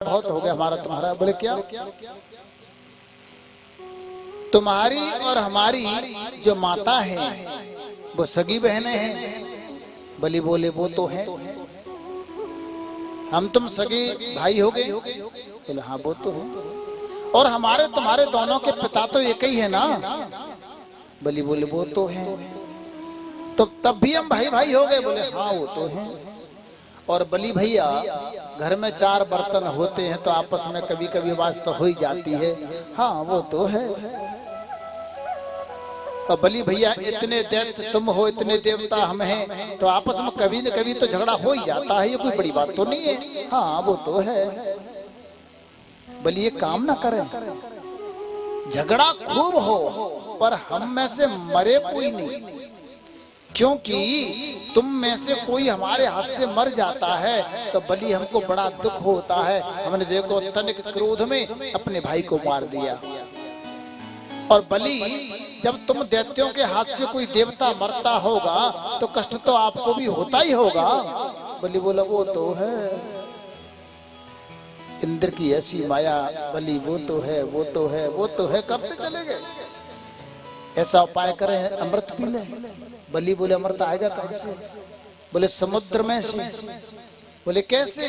बहुत हो गया हमारा तुम्हारा। बोले क्या? तुम्हारी और हमारी जो माता है वो सगी बहनें हैं। बलि बोले वो तो है। हम तुम सगे भाई हो गए? बोले हाँ वो तो है। और हमारे तुम्हारे दोनों के पिता तो एक ही है ना? बलि बोले वो तो है। तो तब भी हम भाई भाई हो गए? बोले हाँ वो तो है। और बलि भैया घर में 4 बर्तन होते हैं तो आपस में कभी कभी बात तो हो ही जाती है। हाँ वो तो है। और बलि भैया इतने दैत्य तुम हो, इतने देवता हम हैं, तो आपस में कभी न कभी तो झगड़ा हो ही जाता है, ये कोई बड़ी बात तो नहीं है। हाँ वो तो है। बलि ये काम ना करें, झगड़ा खूब हो पर हम में से मरे कोई नहीं, क्योंकि तुम में से कोई हमारे हाथ से मर जाता है तो बलि हमको बड़ा दुख होता है। हमने देखो तनिक क्रोध में अपने भाई को मार दिया। और बलि जब तुम दैत्यों के हाथ से कोई देवता मरता होगा तो कष्ट तो आपको भी होता ही होगा। बलि बोला वो तो है। इंद्र की ऐसी माया, बलि वो तो है, वो तो है, वो तो है करते चले गए। ऐसा उपाय करें अमृत पी ले। बलि बोले अमृत आएगा कहां से? बोले समुद्र में से। बोले कैसे?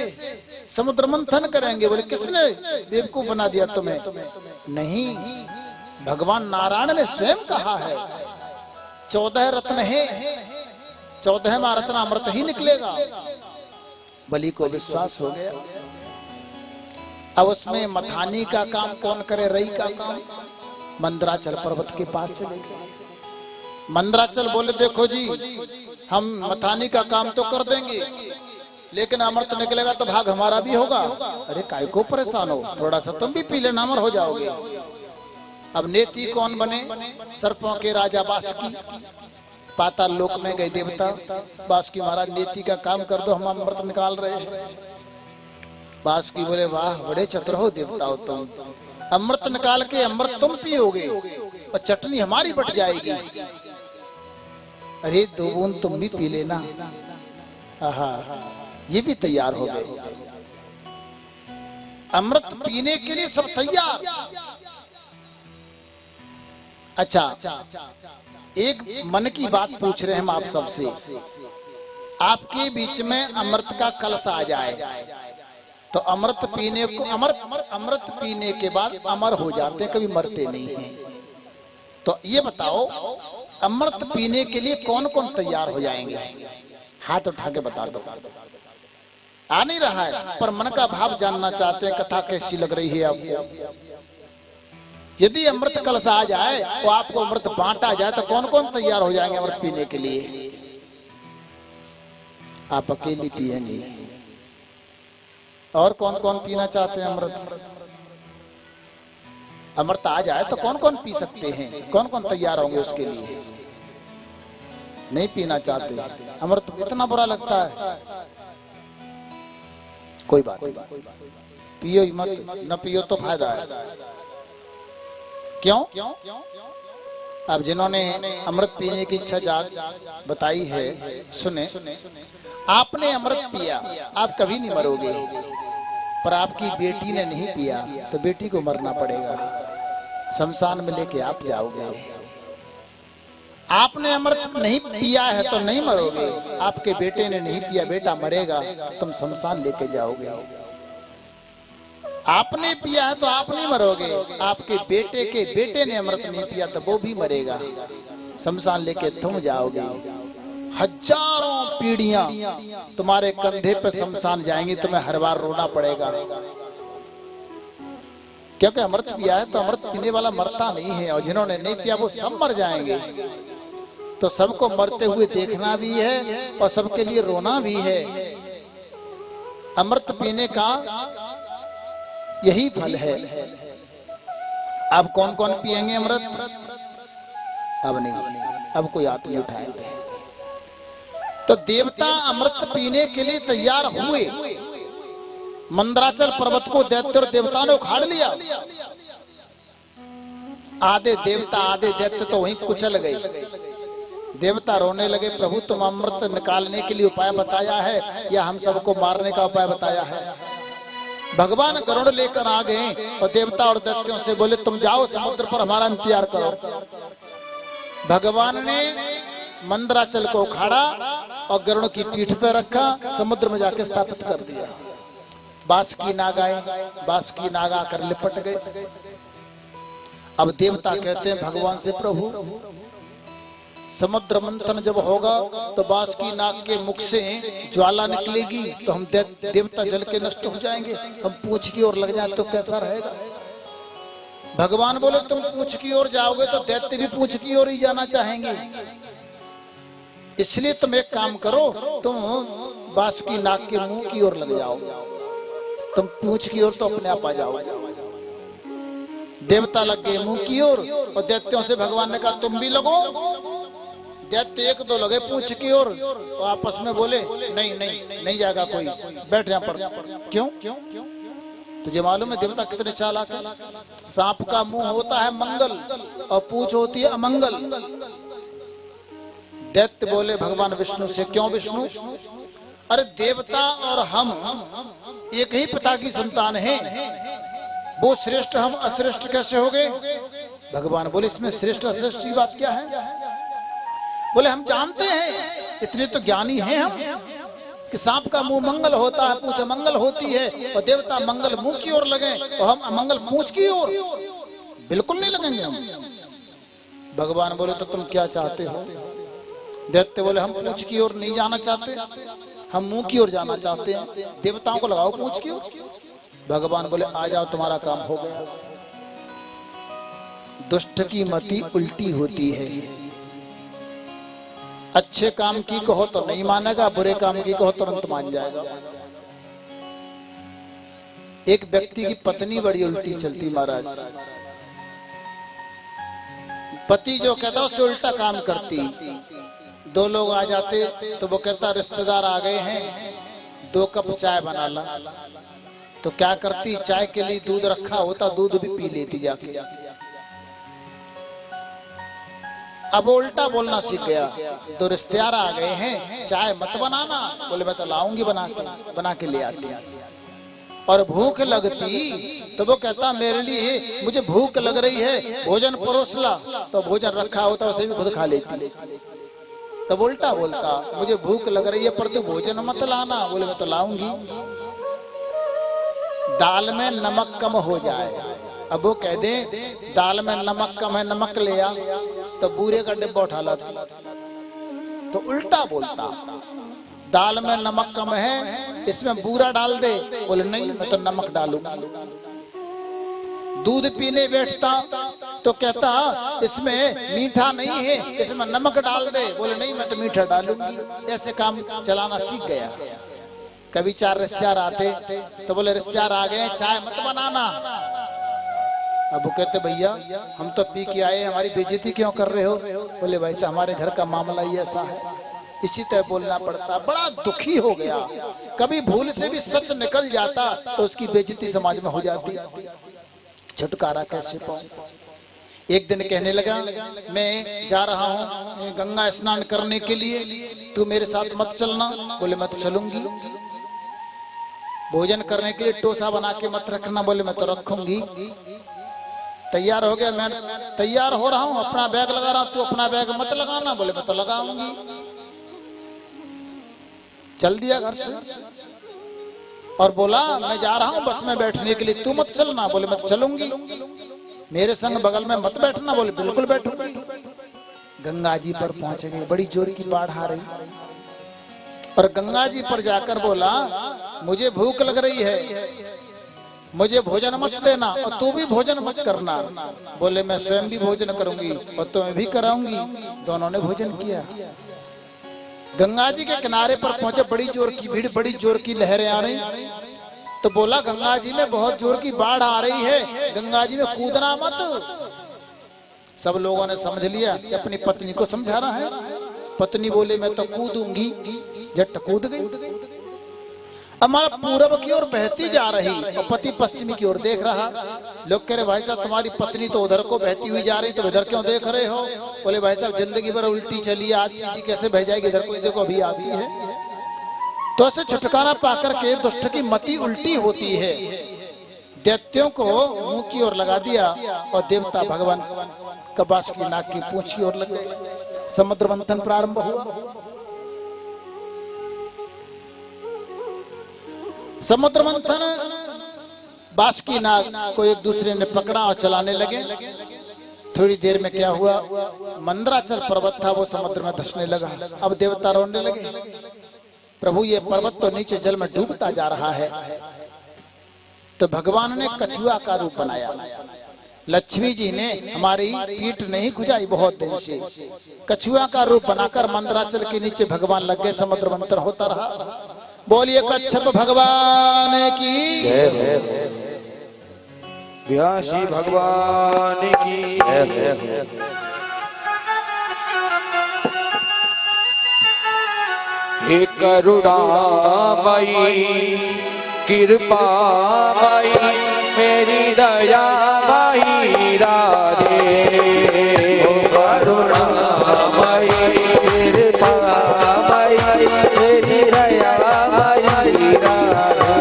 समुद्र मंथन करेंगे। बोले किसने बेवकूफ बना दिया तुम्हें? नहीं, भगवान नारायण ने स्वयं कहा है 14 रत्न है, 14वां रत्न अमृत ही निकलेगा। बलि को विश्वास हो गया। अब उसमें मथानी का काम कौन करे? रई का काम। मंदराचल पर्वत के पास चले गए। मंदराचल बोले देखो जी हम मथानी का काम तो कर देंगे लेकिन अमृत निकलेगा तो भाग हमारा भी होगा। अरे काय को परेशान हो, थोड़ा सा तुम भी पी लेना, अमर हो जाओगे। अब नेति कौन बने? सर्पों के राजा बासुकी पाताल लोक में गए देवता। बासुकी महाराज नेति का काम कर दो, हम अमृत निकाल रहे हैं। बासुकी बोले वाह बड़े चतुर हो देवता हो तुम, अमृत निकाल के अमृत तुम पियोगे और चटनी हमारी बट जाएगी। अरे 2 बूंद तुम भी पी लेना। आहा, ये भी तैयार हो गए। अमृत पीने के लिए सब तैयार। अच्छा, एक मन की बात पूछ रहे हैं हम आप सबसे। आपके बीच में अमृत का कलश आ जाए तो अमृत पीने को अमृत पीने के बाद अमर हो जाते हैं, कभी मरते नहीं हैं। तो ये बताओ अमृत पीने के लिए कौन कौन तैयार हो जाएंगे? हाथ उठा के बता दो। आ नहीं रहा है पर मन का भाव जानना चाहते हैं। कथा कैसी लग रही है आपको? यदि अमृत कलश आ जाए तो आपको अमृत बांटा जाए तो कौन कौन तैयार हो जाएंगे अमृत पीने के लिए? आप अकेली पिएंगे और कौन कौन पीना चाहते हैं अमृत? अमृत आ जाए तो कौन कौन पी सकते हैं? कौन कौन तैयार होंगे उसके लिए? नहीं पीना चाहते अमृत, इतना बुरा लगता है। कोई बात पियो ही मत, न पियो तो फायदा है। क्यों? अब जिन्होंने अमृत पीने की इच्छा जाग बताई है सुने। आपने अमृत पिया, आप कभी नहीं मरोगे, पर आपकी बेटी ने नहीं पिया तो बेटी को मरना पड़ेगा, शमशान में लेके आप जाओगे। आपने अमृत नहीं पिया है तो नहीं मरोगे, आपके बेटे ने नहीं पिया, बेटा मरेगा, तुम शमशान लेके जाओगे। आपने पिया है तो आप नहीं मरोगे, आपके बेटे के बेटे ने अमृत नहीं पिया तो वो भी मरेगा, शमशान लेके तुम जाओगे। हजारों पीढ़ियां तुम्हारे कंधे पे शमशान जाएंगी, तुम्हें हर बार रोना पड़ेगा। क्योंकि अमृत पिया है तो अमृत पीने वाला मरता नहीं है, और जिन्होंने नहीं पिया वो सब मर जाएंगे। तो सबको मरते हुए देखना भी है और सबके लिए रोना भी है। अमृत पीने का यही फल है। अब कौन कौन पिएंगे अमृत? अब नहीं, अब कोई हाथ नहीं उठाएंगे। तो देवता अमृत पीने के लिए तैयार हुए। मंदराचल पर्वत को दैत्य और देवता ने उखाड़ लिया। आधे देवता आधे दैत्य तो वहीं कुचल गए। देवता रोने लगे, प्रभु तुम अमृत निकालने के लिए उपाय बताया है या हम सबको मारने का उपाय बताया है? भगवान गरुड़ लेकर आ गए और देवता और दैत्यों से बोले तुम जाओ समुद्र पर हमारा इंतजार करो। भगवान ने मंदराचल को उखाड़ा और गरुड़ की पीठ पे रखा, समुद्र में जाके स्थापित कर दिया। बासुकी नाग आए, बासुकी नाग आकर लिपट गए। अब देवता कहते हैं भगवान से प्रभु समुद्र मंथन जब होगा तो बासुकी नाग के मुख से ज्वाला निकलेगी तो हम देवता जल के नष्ट हो जाएंगे, हम पूंछ की ओर लग जाए तो कैसा रहेगा। भगवान बोले तुम पूंछ की ओर जाओगे तो दैत्य भी पूंछ की ओर ही जाना चाहेंगे, इसलिए तुम एक काम करो, तुम बासुकी नाग के मुंह की ओर लग जाओ, तुम पूंछ की ओर तो अपने आप आ जाओ। देवता लग गए मुंह की ओर और दैत्यों से भगवान ने कहा तुम भी लगो। दैत्य एक दो लगे पूंछ की ओर और आपस में बोले नहीं नहीं नहीं जाएगा कोई, बैठ यहाँ पर। क्यों? तुझे मालूम है देवता कितने चालाक हैं? सांप का मुंह होता है मंगल और पूंछ होती है अमंगल। दैत्य बोले भगवान विष्णु से क्यों विष्णु? अरे देवता और हम एक ही पिता की संतान हैं, वो श्रेष्ठ हम अश्रेष्ठ कैसे हो गए? भगवान बोले इसमें श्रेष्ठ अश्रेष्ठ की बात क्या है? बोले हम जानते हैं, इतने तो ज्ञानी हैं हम कि सांप का मुंह मंगल होता है, पूंछ अमंगल होती है, और देवता मंगल मुंह की ओर लगे और हम अमंगल पूंछ की ओर बिल्कुल नहीं लगेंगे हम। भगवान बोले तो तुम क्या चाहते हो? दैत्य बोले हम पूंछ की ओर नहीं जाना चाहते, हम मुंह की ओर जाना चाहते हैं, देवताओं को लगाओ पूंछ की ओर। भगवान बोले आ जाओ तुम्हारा काम हो गया। दुष्ट की मति उल्टी होती है, अच्छे काम की कहो तो नहीं मानेगा, बुरे काम की कहो तुरंत मान जाएगा। एक व्यक्ति की पत्नी बड़ी उल्टी चलती महाराज, पति जो कहता उससे उल्टा काम करती। दो लोग आ जाते तो वो कहता रिश्तेदार आ गए हैं, 2 कप चाय बना ला। तो क्या करती, चाय के लिए दूध रखा होता, दूध भी पी लेती जाके। अब उल्टा बोलना सीख गया, तो रिश्तेदार आ गए हैं, चाय मत बनाना। बोले मैं तो लाऊंगी बना के ले आती। और भूख लगती तो वो कहता मेरे लिए मुझे भूख लग रही है, भोजन परोसला। तो भोजन रखा होता उसे भी खुद खा लेती। तब उल्टा बोलता मुझे भूख लग रही है पर तू भोजन मत लाना। बोले मैं तो लाऊंगी। दाल में नमक कम हो जाए, अब वो कह दे दाल में नमक कम है, नमक ले आ, तो बूरे का डिब्बा उठा लाती। तो उल्टा बोलता दाल में नमक कम है, इसमें बूरा डाल दे। बोले नहीं मैं तो नमक डालूंगा। दूध पीने बैठता तो कहता इसमें मीठा नहीं है, इसमें नमक डाल दे। बोले नहीं मैं तो मीठा डालूंगी। ऐसे काम चलाना सीख गया। कभी 4 रिश्तेदार आते तो बोले रिश्तेदार आ गए, चाय मत बनाना। अब वो कहते भैया हम तो पी के आए, हमारी बेइज्जती क्यों कर रहे हो? बोले भाई साहब हमारे घर का मामला ही ऐसा है, इसी तरह बोलना पड़ता। बड़ा दुखी हो गया। कभी भूल से भी सच निकल जाता तो उसकी बेइज्जती समाज में हो जाती। छुटकारा कैसे पाऊं? एक दिन कहने लगा मैं जा रहा हूँ गंगा स्नान करने के लिए, तू मेरे साथ मत चलना। बोले मैं तो चलूंगी। भोजन करने के लिए टोसा बना के मत रखना। बोले मैं तो रखूंगी। तैयार हो गया, मैं तैयार हो रहा हूँ, अपना बैग लगा रहा हूँ, तू अपना बैग मत लगाना। बोले मैं तो लगाऊंगी। चल दिया घर से और बोला मैं जा रहा हूँ बस में बैठने के लिए, तू मत चलना। बोले मैं तो चलूंगी। मेरे संग बगल में मत बैठना। बोले बिल्कुल बैठूंगी। गंगा जी पर पहुंच गए, बड़ी जोर की बाढ़ आ रही, और गंगा जी पर जाकर बोला मुझे भूख लग रही है, मुझे भोजन मत देना और तू भी भोजन मत करना। बोले मैं स्वयं भी भोजन करूंगी और तुम्हें भी कराऊंगी। दोनों ने भोजन किया। गंगा जी के किनारे पर पहुंचे, बड़ी जोर की भीड़, बड़ी जोर की लहरें आ रही। तो बोला गंगा जी में बहुत जोर की बाढ़ आ रही है, गंगा जी में कूदना मत। सब लोगों ने समझ लिया कि अपनी पत्नी को समझा रहा है। पत्नी बोले मैं तो कूदूंगी, झट कूद गई। हमारा पूरब की ओर बहती जा रही और पति पश्चिमी की ओर देख रहा। लोग कह रहे भाई साहब तुम्हारी पत्नी तो उधर को बहती हुई जा रही, तो इधर क्यों देख रहे हो? बोले भाई साहब जिंदगी भर उल्टी चली, आज सीधी कैसे बह जाएगी? इधर को देखो अभी आती है। तो ऐसे छुटकारा पाकर के दुष्ट की मति उल्टी होती है। दैत्यों को मुंह की ओर लगा दिया और देवता भगवान कपास की नाक की पूंछ की ओर लग गए। समुद्र मंथन प्रारंभ हुआ। समुद्र मंथन, बास की नाग को एक दूसरे ने पकड़ा और चलाने लगे। थोड़ी देर में क्या हुआ, मंदराचल पर्वत था वो समुद्र में धंसने लगा। अब देवता रोने लगे, प्रभु ये पर्वत तो नीचे जल में डूबता जा रहा है। तो भगवान ने कछुआ का रूप बनाया। लक्ष्मी जी ने हमारी पीठ नहीं खुजाई बहुत दिन से, कछुआ का रूप बनाकर मंदराचल के नीचे भगवान लग गए। समुद्र मंथन होता रहा। बोलिए कच्छप भगवान की जय, व्यासी भगवान की जय। हे करुणामयी कृपामयी मेरी दयामयी राधे। करुणामयी कृपामयी मेरी दयामयी राधे।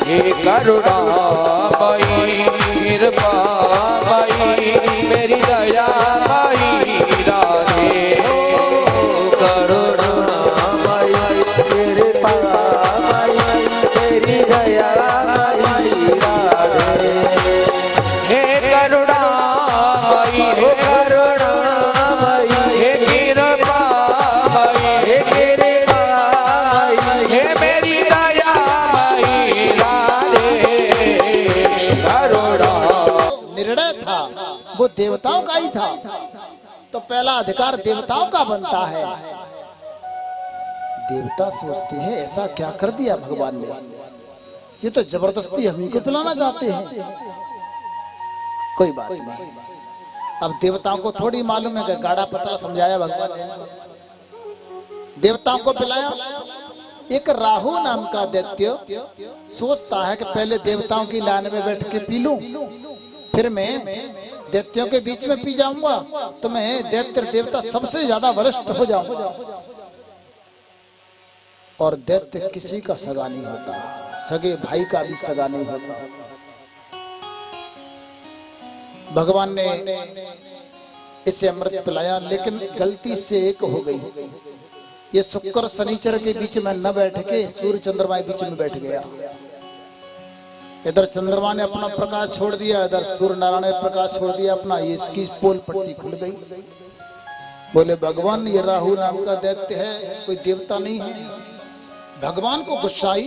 हे करुणामयी कृपामयी मेरी दयामयी राधे। वो देवताओं का ही था, तो पहला अधिकार देवताओं का बनता है। देवता सोचते हैं ऐसा क्या कर दिया भगवान ने, ये तो जबरदस्ती हम को पिलाना चाहते हैं। कोई बात नहीं, अब देवताओं को थोड़ी मालूम है कि गाढ़ा पतला समझाया भगवान ने, देवताओं को पिलाया। एक राहु नाम का दैत्य सोचता है कि पहले देवताओं की लाइन में बैठ के पी लूं, फिर मैं दैत्यों के बीच में पी जाऊंगा तो मैं दैत्य देवता सबसे ज्यादा वरिष्ठ हो जाऊंगा। और दैत्य किसी का सगा नहीं होता, सगे भाई का भी सगा नहीं होता। भगवान ने इसे अमृत पिलाया, लेकिन गलती से एक हो गई। ये शुक्र शनिचर के बीच में न बैठ के सूर्य चंद्रमा के बीच में बैठ गया। इधर चंद्रमा ने अपना प्रकाश छोड़ दिया, इधर सूर्य नारायण ने प्रकाश छोड़ दिया अपना। ये इसकी पोल पट्टी खुल गई। बोले भगवान ये राहु नाम का दैत्य है, कोई देवता नहीं है। भगवान को गुस्सा आई,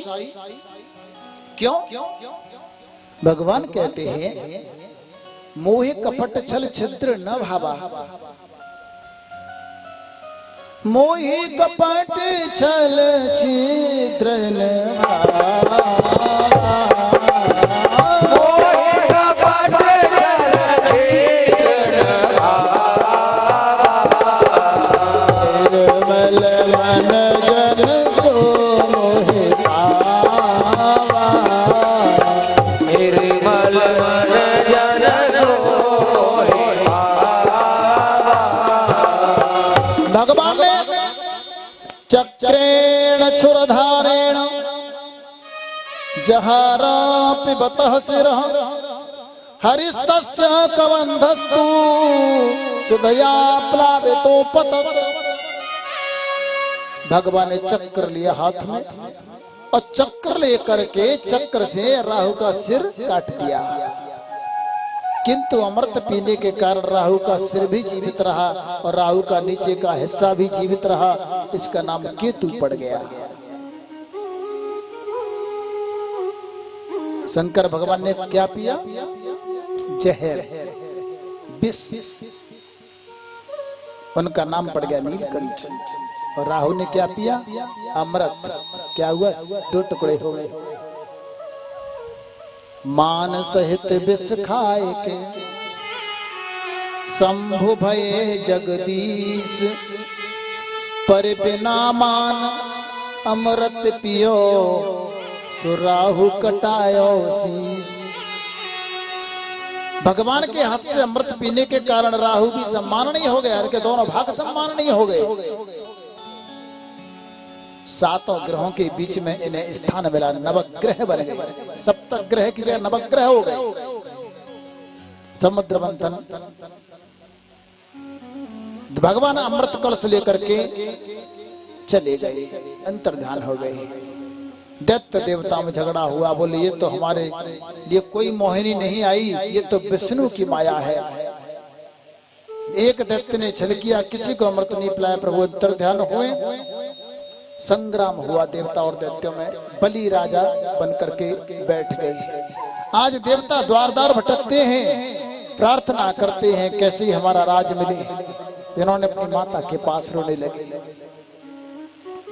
क्यों? भगवान कहते हैं मोहे कपट छल छिद्र न भावा। मोहे कपट छल छिद्र न भावा। चक्रेण छुरधारेण जहारा पिबतः शिरः हरिस्तस्य कबन्धस्तु सुधया प्लावितोपतत्। भगवान ने चक्र लिया हाथ में और चक्र लेकर के चक्र से राहु का सिर काट दिया, किंतु अमृत पीने के कारण राहु का सिर भी जीवित रहा और राहु का नीचे का हिस्सा भी जीवित रहा। इसका नाम केतु पड़ गया। शंकर भगवान ने क्या पिया? जहर, विष। उनका नाम पड़ गया नीलकंठ। और राहु ने क्या पिया? अमृत। क्या हुआ? 2 टुकड़े हो गए। मान सहित विष खाए के शंभु भये जगदीश, पर बिना मान अमृत पियो सुराहु कटायो शीश। भगवान के हाथ से अमृत पीने के कारण राहु भी सम्मान नहीं हो गया, के दोनों भाग सम्मान नहीं हो गए। सातों ग्रहों के बीच में इन्हें स्थान मिला, नवग्रह बन गए। सप्तक ग्रह की जगह नवग्रह हो गए। समुद्र मंथन, भगवान अमृत कलश लेकर के चले गए, अंतर्ध्यान हो गए। दैत्य देवता में झगड़ा हुआ, बोले ये तो हमारे लिए कोई मोहिनी नहीं आई, ये तो विष्णु की माया है। एक दैत्य ने छल किया, किसी को अमृत नहीं पिलाया, प्रभु अंतर्ध्यान हुए। संग्राम हुआ देवता और दैत्यों में, बलि राजा बन करके बैठ गए। आज देवता द्वार द्वार भटकते हैं, प्रार्थना करते हैं कैसे हमारा राज मिले। इन्होंने अपनी माता के पास रोने लगे।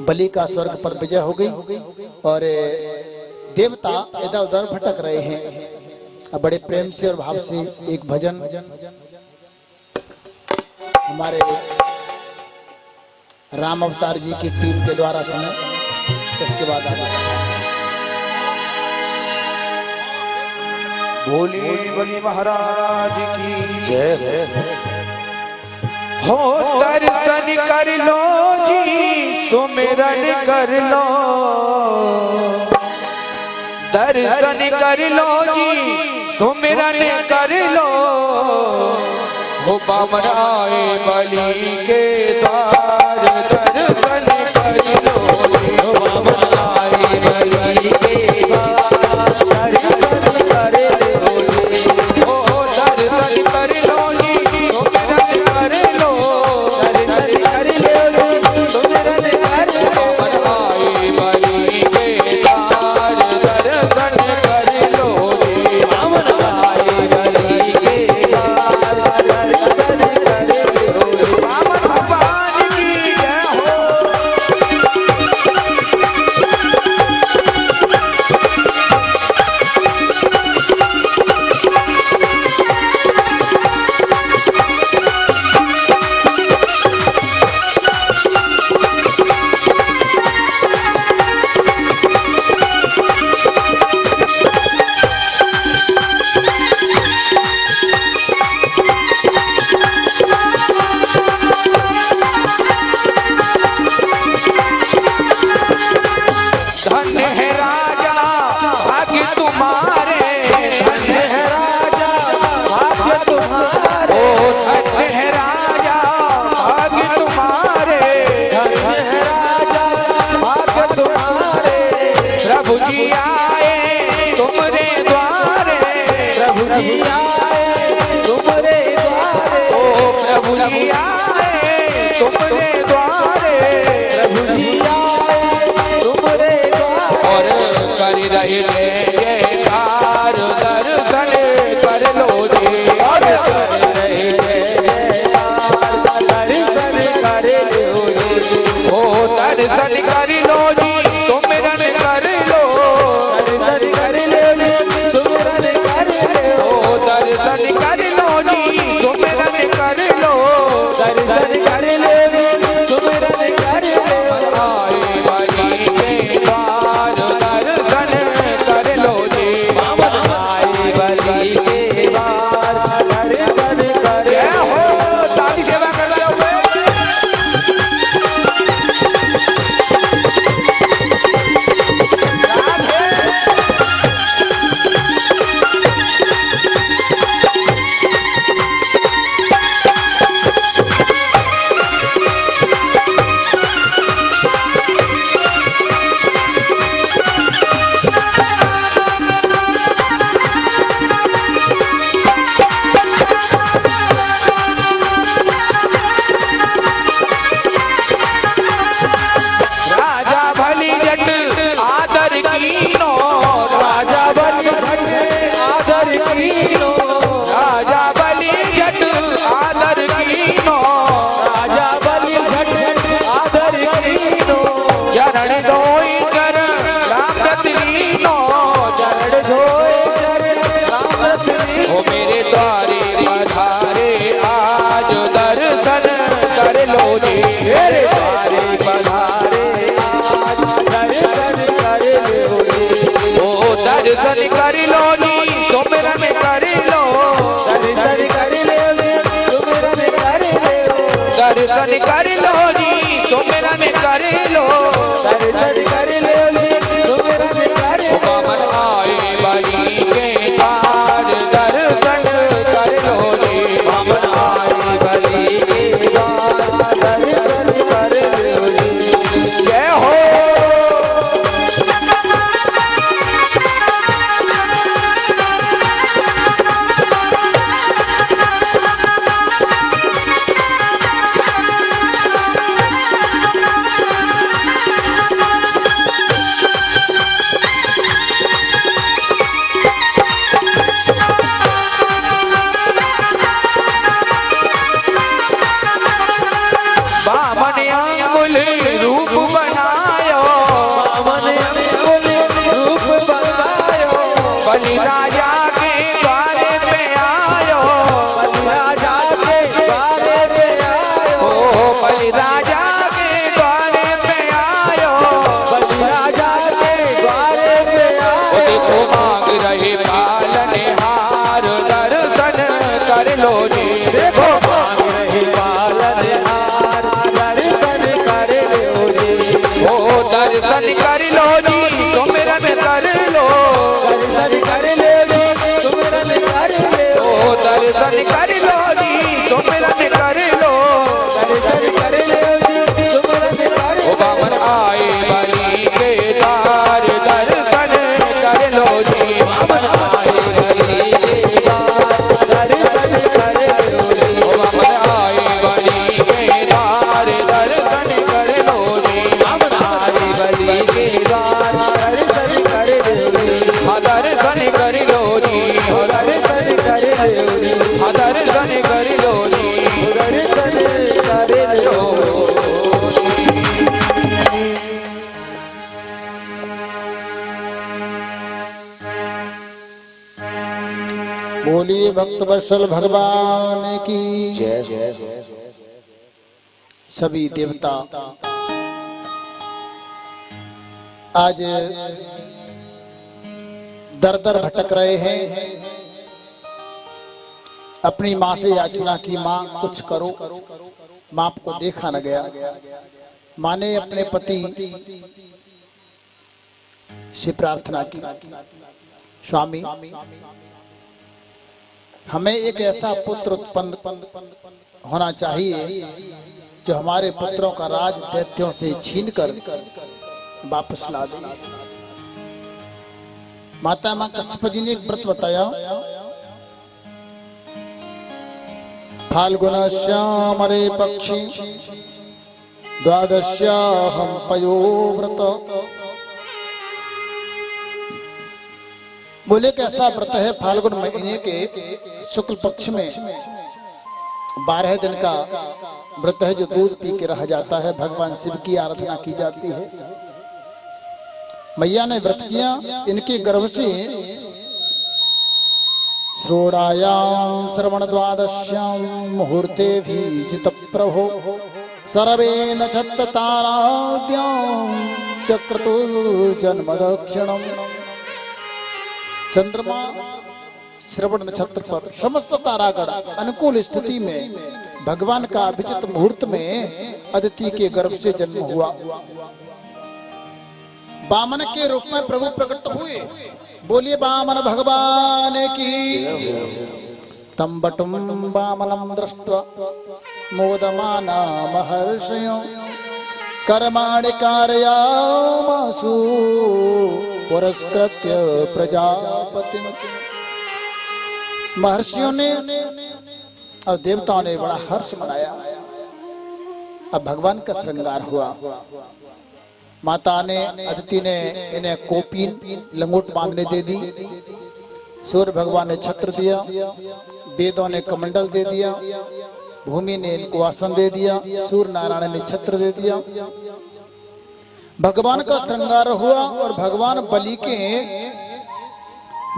बलि का स्वर्ग पर विजय हो गई और देवता इधर उधर भटक रहे हैं। अब बड़े प्रेम से और भाव से एक भजन हमारे राम अवतार जी की टीम के द्वारा सुने, इसके बाद बोली बलि महाराज की जय हो। दर्शन कर लो जी, सुमिरन कर लो, दर्शन कर लो जी, सुमिरन कर लो। हो बामराए बलि के द्वार, दर्शन कर लो। हो बामराए बलि के द्वार, दर्शन कर लो। हो दर्शन कर लो जी, सुमिरन कर लो, दर्शन कर लो, सुमिरन कर लो। बामराए बलि के द्वार, दर्शन कर लो जी। बामराए बलि के द्वार, दर्शन कर लो। बामन भगवान की जय हो। धन्य है राजा भाग्य तुम्हारे, धन्य है राजा भाग्य तुम्हारे। ओ धन्य है राजा भाग्य तुम्हारे, धन्य है राजा भाग्य तुम्हारे। प्रभु जी आए तुम्हारे द्वारे, प्रभु जी आए तुम्हारे द्वारे। ओ प्रभु जी आए तुम्हारे द्वारे, प्रभु जी आए तुम्हारे द्वारे। और कर रहे जयकार, दर्शन कर लो जी। और कर रहे जयकार, दर्शन कर लो जी। ओ दर्शन कर लो जी, सुमिरन कर लो, दर्शन कर लो जी, सुमिरन कर लो। ओ दर्शन कर लो जी, सुमिरन कर लो, दर्शन कर लो जी, सुमिरन कर लो। आए बलि के द्वार, दर्शन कर लो जी। आए बलि के द्वार, दर्शन कर लो। ताली सेवा कर रहे हुए राजा भली जट आदर कीनो, राजा भली जट आदर कीनो, राजा भली जट आदर कीनो, राजा भली जट आदर कीनो। चरण धोई कर राम रत लीनो, चरण धोई कर राम रत लीनो। ओ मेरे द्वारे पधारे आज, दर्शन कर लो जी। मेरे द्वारे पधारे आज, दर्शन कर लो जी। ओ दर्शन कर लो जी, सुमिरन कर लो, दर्शन कर लो जी, सुमिरन कर लो। दर्शन कर लो जी, सुमिरन कर लो, दर्शन राजा के द्वारे पे आयो, बलि राजा के द्वारे पे आयो, ओ बलि राजा के द्वारे पे आयो, बलि राजा के द्वारे पे ओ आयो। देखो मांग रहे पालनहार, दर्शन कर लो जी। देखो मांग रहे पालनहार, दर्शन कर लो जी। ओ दर्शन कर लो जी, सुमिरन कर लो, दर्शन कर लो जी, सुमिरन कर लो। ओ दर्शन कर लो जी, सुमिरन कर लो। दर्शन कर लो जी, सुमिरन कर ओ लो। बामन आए बलि के द्वार, दर्शन कर लो जी। बामन आए बलि के द्वार, दर्शन कर लो जी। ओ बामन आए बलि के द्वार, दर्शन कर लो जी। बामन आए बलि के द्वार, दर्शन कर लो जी। हाँ दर्शन कर लो जी, दर्शन कर लो जी, हाँ दर्शन कर लो जी। दर्शन कर लो। बोलिए भक्त वत्सल भगवान की सभी देवता आज दर दर भटक रहे हैं। अपनी माँ से याचना की, माँ कुछ करो। माँ को देखा न गया। माँ ने अपने पति से प्रार्थना की, स्वामी हमें एक ऐसा पुत्र उत्पन्न होना चाहिए जो हमारे पुत्रों का राज दैत्यों से छीनकर वापस ला दे। माता मां कश्यप जी ने एक व्रत बताया, फाल्गुन श्यामरे पक्षी द्वादश्याहं पयो व्रत। बोले कैसा व्रत है? फाल्गुन महीने के शुक्ल पक्ष में 12 दिन का व्रत है जो दूध पी के रह जाता है। भगवान शिव की आराधना की जाती है। मैया ने व्रत किया। इनके गर्भ से श्रोणायाम श्रवण द्वादश्याम मुहूर्ते भी जित प्रभो सर्वे नक्षत्र ताराद्याम चक्रतु जन्म दक्षिणम। चंद्रमा श्रवण नक्षत्र पर समस्त तारागण अनुकूल स्थिति में भगवान का अभिजित मुहूर्त में अदिति के गर्भ से जन्म हुआ। वामन के रूप में प्रभु प्रकट हुए। बोलिए वामन भगवान की। तम बटुम वामनम दृष्ट्वा मोदमाना महर्षयो कर्माणि कारयामासु पुरस्कृत्य प्रजापति। महर्षियों ने और देवताओं ने बड़ा हर्ष मनाया। अब भगवान का श्रृंगार हुआ। माता ने अदिति ने इन्हें कोपीन लंगोट बांधने दे दी। सूर्य भगवान ने छत्र दिया। वेदों ने कमंडल दे दिया। भूमि ने इनको आसन दे दिया। सूर्य नारायण ने छत्र दे दिया। भगवान का श्रृंगार हुआ और भगवान बलि के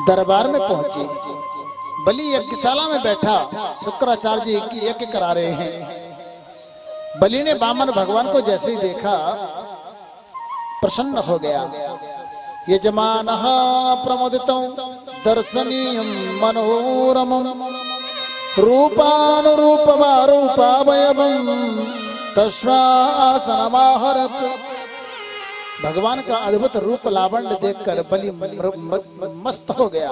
दरबार में पहुंचे। बलि यज्ञशाला में बैठा शुक्राचार्य जी की यज्ञ करा रहे हैं। बलि ने वामन भगवान को जैसे ही देखा प्रसन्न हो गया। यजमानः प्रमुदितं दर्शनीयं मनोरमं रूपानुरूपमारूपावयवं तस्मासनमाहरत। भगवान का अद्भुत रूप लावण्य देखकर बलि मस्त हो गया,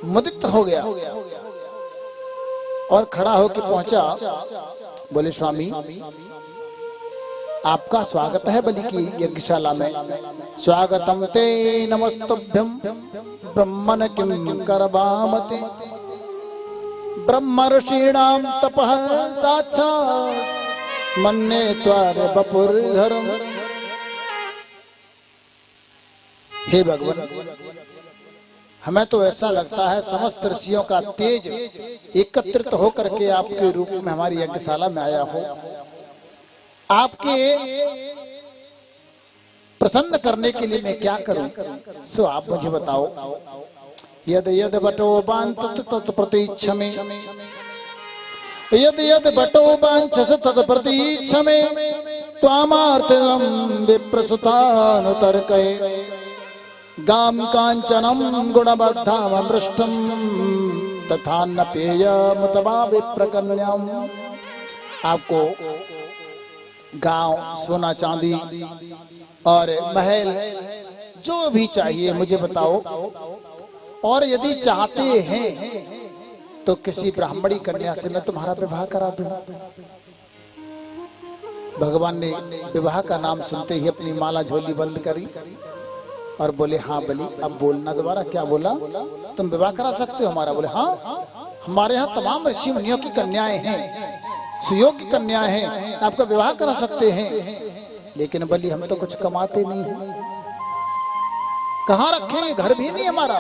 मुदित हो गया और खड़ा होकर पहुंचा। बोले स्वामी आपका स्वागत है बलि की यज्ञशाला में। स्वागतम ते नमस्तुभ्यं ब्रह्मन किं करवामते। ब्रह्मर्षीणां तपः साक्षात् मन्ये त्वार बपुर्धरम्। हे भगवान, हमें तो ऐसा लगता है समस्त ऋषियों का तेज एकत्रित होकर के आपके रूप में हमारी यज्ञशाला में आया हो। आपके प्रसन्न करने के लिए मैं क्या करूं, सो आप मुझे बताओ। यद यद बटो बांत तत् प्रतीक्ष में, यद यद बटो बांछस तत् प्रतीक्ष में, त्वामार्तिदं विप्रसुतानुतर्कये, गाम कांचनम गुणबद्धामृष्टम तथा न पेयमुतवा विप्रकन्याम। आपको गांव, सोना चांदी और महल जो भी चाहिए मुझे बताओ, और यदि चाहते हैं तो किसी ब्राह्मणी कन्या से मैं तुम्हारा विवाह करा दूं। भगवान ने विवाह का नाम सुनते ही अपनी माला झोली बंद करी और बोले हाँ बलि, अब बोलना दोबारा। क्या बोला? तुम विवाह करा सकते हो हमारा? बोले हाँ, हमारे यहाँ तमाम ऋषि मुनियों की कन्याएं हैं, सुयोग्य कन्याएं हैं, आपका विवाह करा सकते हैं। लेकिन बलि हम तो कुछ कमाते नहीं हैं, कहाँ रखेंगे? घर भी नहीं हमारा।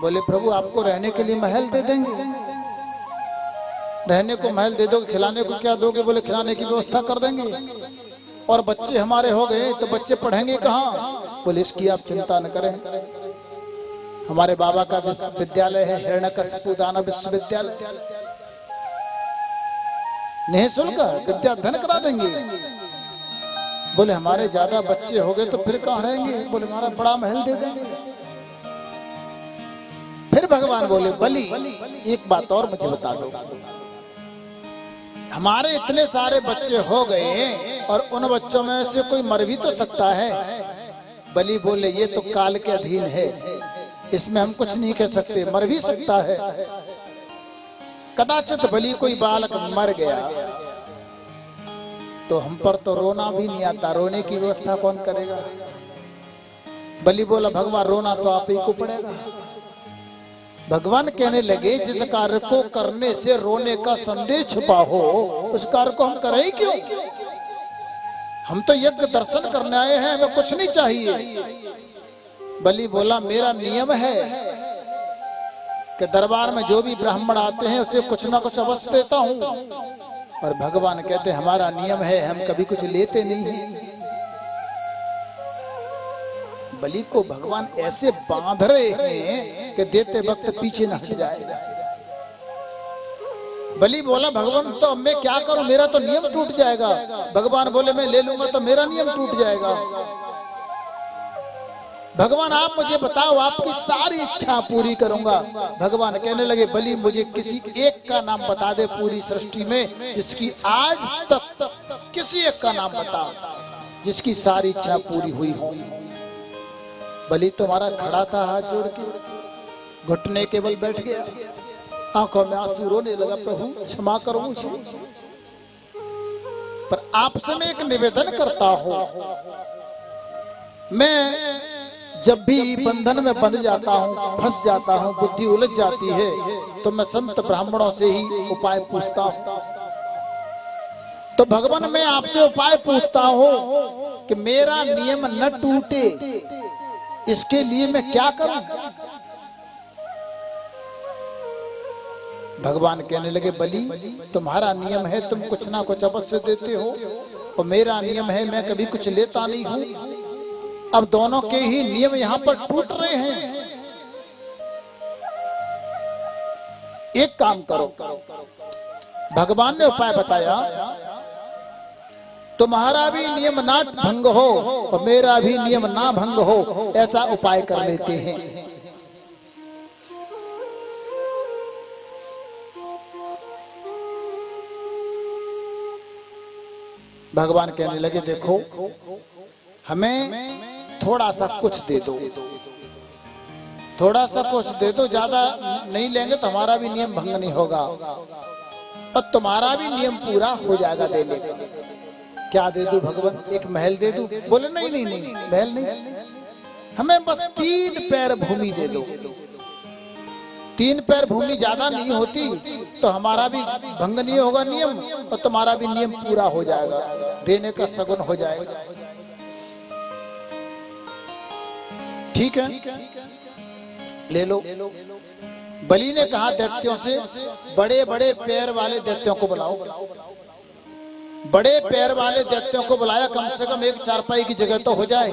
बोले प्रभु आपको रहने के लिए महल दे देंगे। रहने को महल दे दोगे, खिलाने को क्या दोगे? बोले खिलाने की व्यवस्था कर देंगे। और बच्चे हमारे हो गए तो बच्चे पढ़ेंगे कहाँ? बोले इसकी आप चिंता न करें, हमारे बाबा का विश्वविद्यालय है, हिरण्यकशिपु दानव विश्वविद्यालय, निःशुल्क विद्या अध्ययन करा देंगे। बोले हमारे ज्यादा बच्चे हो गए तो फिर कहाँ रहेंगे? बोले हमारा बड़ा महल दे देंगे। फिर भगवान बोले बलि एक बात और मुझे बता दो, हमारे इतने सारे बच्चे हो गए और उन बच्चों में से कोई मर भी तो सकता है। बलि बोले ये तो काल के अधीन है, इसमें हम कुछ नहीं कह सकते, मर भी सकता है। कदाचित बलि कोई बालक मर गया तो हम पर तो रोना भी नहीं आता, रोने की व्यवस्था कौन करेगा? बलि बोला भगवान रोना तो आप ही को पड़ेगा। भगवान कहने लगे जिस कार्य को करने से रोने का संदेश छुपा हो उस कार्य को हम करें क्यों? हम तो यज्ञ दर्शन करने आए हैं, हमें कुछ नहीं चाहिए। बलि बोला मेरा नियम है कि दरबार में जो भी ब्राह्मण आते हैं उसे कुछ ना कुछ अवश्य देता हूं। और भगवान कहते हमारा नियम है, हम कभी कुछ लेते नहीं हैं। बलि को भगवान ऐसे बांध रहे हैं कि देते वक्त पीछे न हट जाए। बलि बोला भगवान तो अब मैं क्या करूं, मेरा तो नियम टूट जाएगा। भगवान बोले मैं ले लूंगा तो मेरा नियम टूट जाएगा। भगवान आप मुझे बताओ, आपकी सारी इच्छा पूरी करूंगा। भगवान कहने लगे बलि मुझे किसी एक का नाम बता दे पूरी सृष्टि में जिसकी आज तक किसी एक का नाम बता जिसकी सारी इच्छा पूरी हुई हो। बलि तुम्हारा खड़ा था, हाथ जोड़ के घुटने के बल बैठ गया, आंखों में आंसू रोने लगा, प्रभु क्षमा करो मुझे, पर आपसे मैं एक निवेदन करता हूं, मैं जब भी बंधन में बंध जाता हूं, फंस जाता हूं, बुद्धि उलझ जाती है तो मैं संत ब्राह्मणों से ही उपाय पूछता हूं। तो भगवान मैं आपसे उपाय पूछता हूं कि मेरा नियम न टूटे, इसके लिए मैं क्या करूं? भगवान कहने लगे बलि तुम्हारा नियम है तुम कुछ ना कुछ अवश्य देते हो और मेरा नियम है मैं कभी कुछ लेता नहीं हूं। अब दोनों के ही नियम यहां पर टूट रहे हैं। एक काम करो, भगवान ने उपाय बताया, तुम्हारा भी नियम ना भंग हो और मेरा भी नियम ना भंग हो, ऐसा उपाय कर लेते हैं। भगवान कहने लगे देखो हमें थोड़ा सा कुछ दे दो, थोड़ा सा कुछ दे दो, ज्यादा नहीं लेंगे तो हमारा भी नियम भंग नहीं होगा और तुम्हारा भी नियम पूरा हो जाएगा देने का। क्या दे दूं भगवान? एक महल दे दूं? बोले नहीं नहीं नहीं, महल नहीं, हमें बस 3 पैर भूमि दे दो। 3 पैर भूमि ज्यादा नहीं होती तो हमारा भी भंग नहीं होगा नियम और तुम्हारा भी नियम पूरा हो जाएगा, देने का सगुन हो जाएगा। ठीक है ले लो। बलि ने कहा दैत्यों से बड़े बड़े पैर वाले दैत्यों को बुलाओ। बड़े पैर वाले दैत्यों को बुलाया, कम से कम एक चारपाई की जगह तो हो जाए।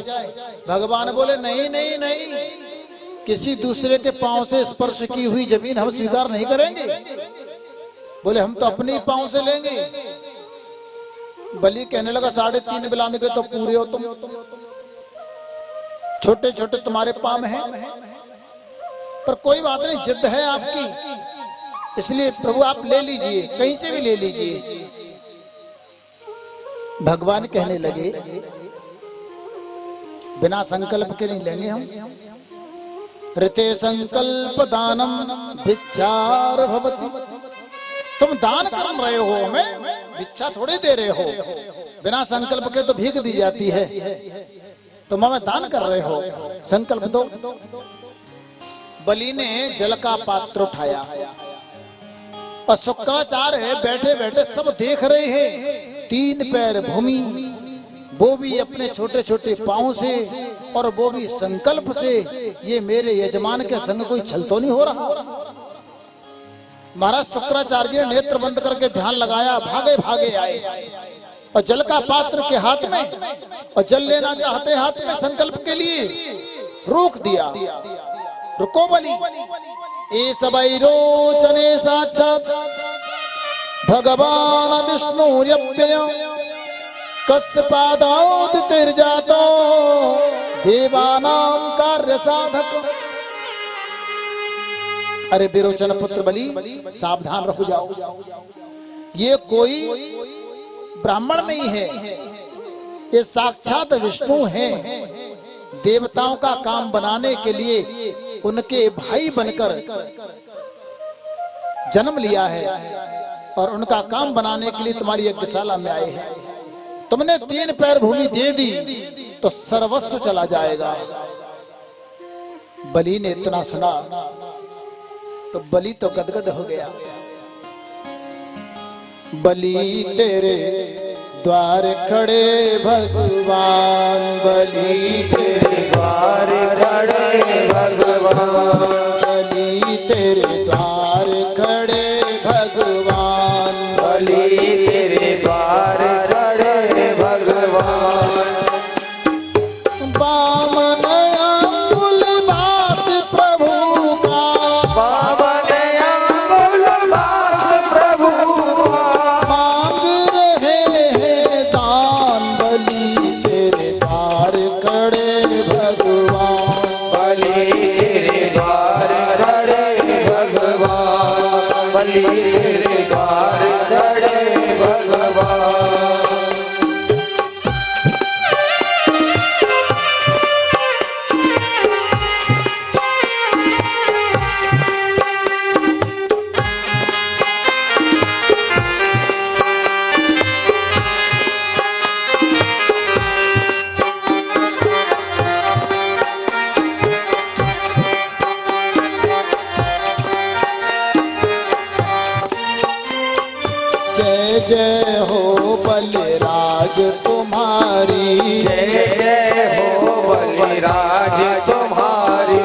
भगवान बोले नहीं नहीं नहीं, किसी दूसरे के पांव से स्पर्श की हुई जमीन हम स्वीकार नहीं करेंगे। बोले हम तो अपने ही पांव से लेंगे। बलि कहने लगा 3.5 बिलाने के तो पूरे हो तुम, छोटे छोटे तुम्हारे पांव हैं, पर कोई बात नहीं, जिद है आपकी, इसलिए प्रभु आप ले लीजिए, कहीं से भी ले लीजिए। भगवान कहने लगे बिना संकल्प के नहीं लेंगे हम। ऋते संकल्प दानम भिक्षार भवति। तुम दान कर रहे हो, हमें भिक्षा थोड़ी दे रहे हो। बिना संकल्प के तो भीख दी जाती है, तुम हमें दान कर रहे हो, संकल्प दो। बलि ने जल का पात्र उठाया और शुक्राचार्य बैठे बैठे सब देख रहे हैं। 3 पैर भूमि, वो भी अपने छोटे छोटे पांव से, और वो भी संकल्प से। ये मेरे यजमान के संग कोई छल तो नहीं हो रहा। महाराज शुक्राचार्य जी ने नेत्र बंद करके ध्यान लगाया, भागे भागे आए और जल का पात्र के हाथ में, और जल लेना चाहते हाथ में संकल्प के लिए, रोक दिया। रुको बलि, ए सबई रोचने साक्षात भगवान विष्णुर्यप्यय कस्य पादाउदितिर्जातो देवानां कार्य साधक। अरे विरोचन पुत्र बलि, सावधान रहो जाओ, ये कोई ब्राह्मण नहीं है, ये साक्षात विष्णु हैं। देवताओं का काम बनाने के लिए उनके भाई बनकर जन्म लिया है, और उनका काम बनाने के लिए तुम्हारी यज्ञशाला में आए हैं। तुमने 3 पैर भूमि दे दी तो सर्वस्व चला जाएगा। बलि ने इतना सुना तो बलि तो गदगद हो गया। बलि तेरे द्वार खड़े भगवान, बलि तेरे द्वार खड़े भगवान, बलि तेरे द्वार खड़े भगवान, बलि तेरे द्वार खड़े भगवान। बामन अंगुल बास प्रभु का, बामन अंगुल बास प्रभु का, मांग रहे हैं दान, बलि तेरे द्वार खड़े भगवान, बलि तेरे द्वार खड़े भगवान, बलि तेरे द्वार खड़े भगवान। जय जय हो बलराज तुम्हारी, जय जय हो बलिराज तुम्हारी,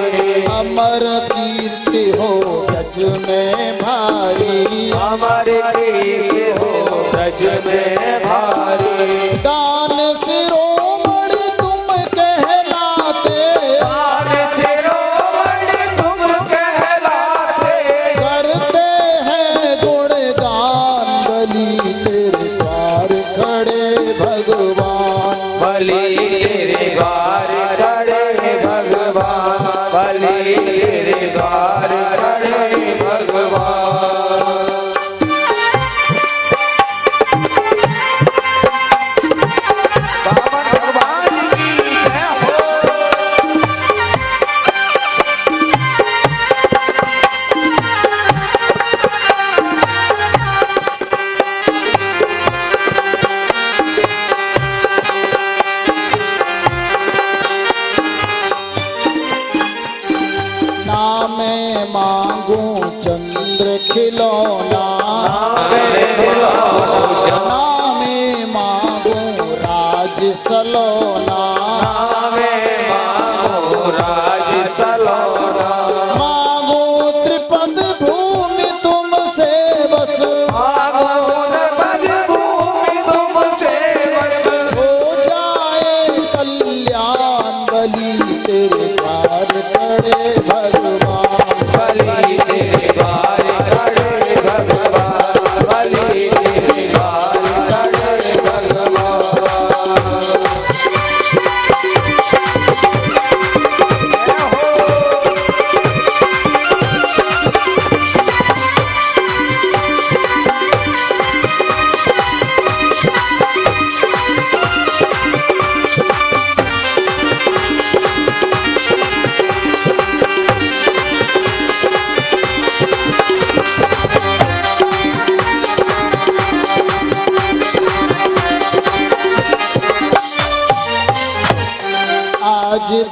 अमर कीर्ति हो ब्रज में भारी, अमर कीर्ति हो ब्रज में भारी। दान शिरोमणि तुम कहलाते, दान शिरोमणि तुम कहलाते, करते हैं गुणगान, बलि तेरे द्वार खड़े भगवान, बलि तेरे द्वार खड़े भगवान, बलि तेरे द्वार खड़े भगवान। बाबा भगवान की जय हो। ना मैं मांगू चंद्र खिलौना, ना मैं मांगू राज सलोना, राज सलोना, मांगू त्रिपद भूमि तुमसे बस, पद भूमि तुमसे बस, हो जाए कल्याण, बलि तेरे द्वार खड़े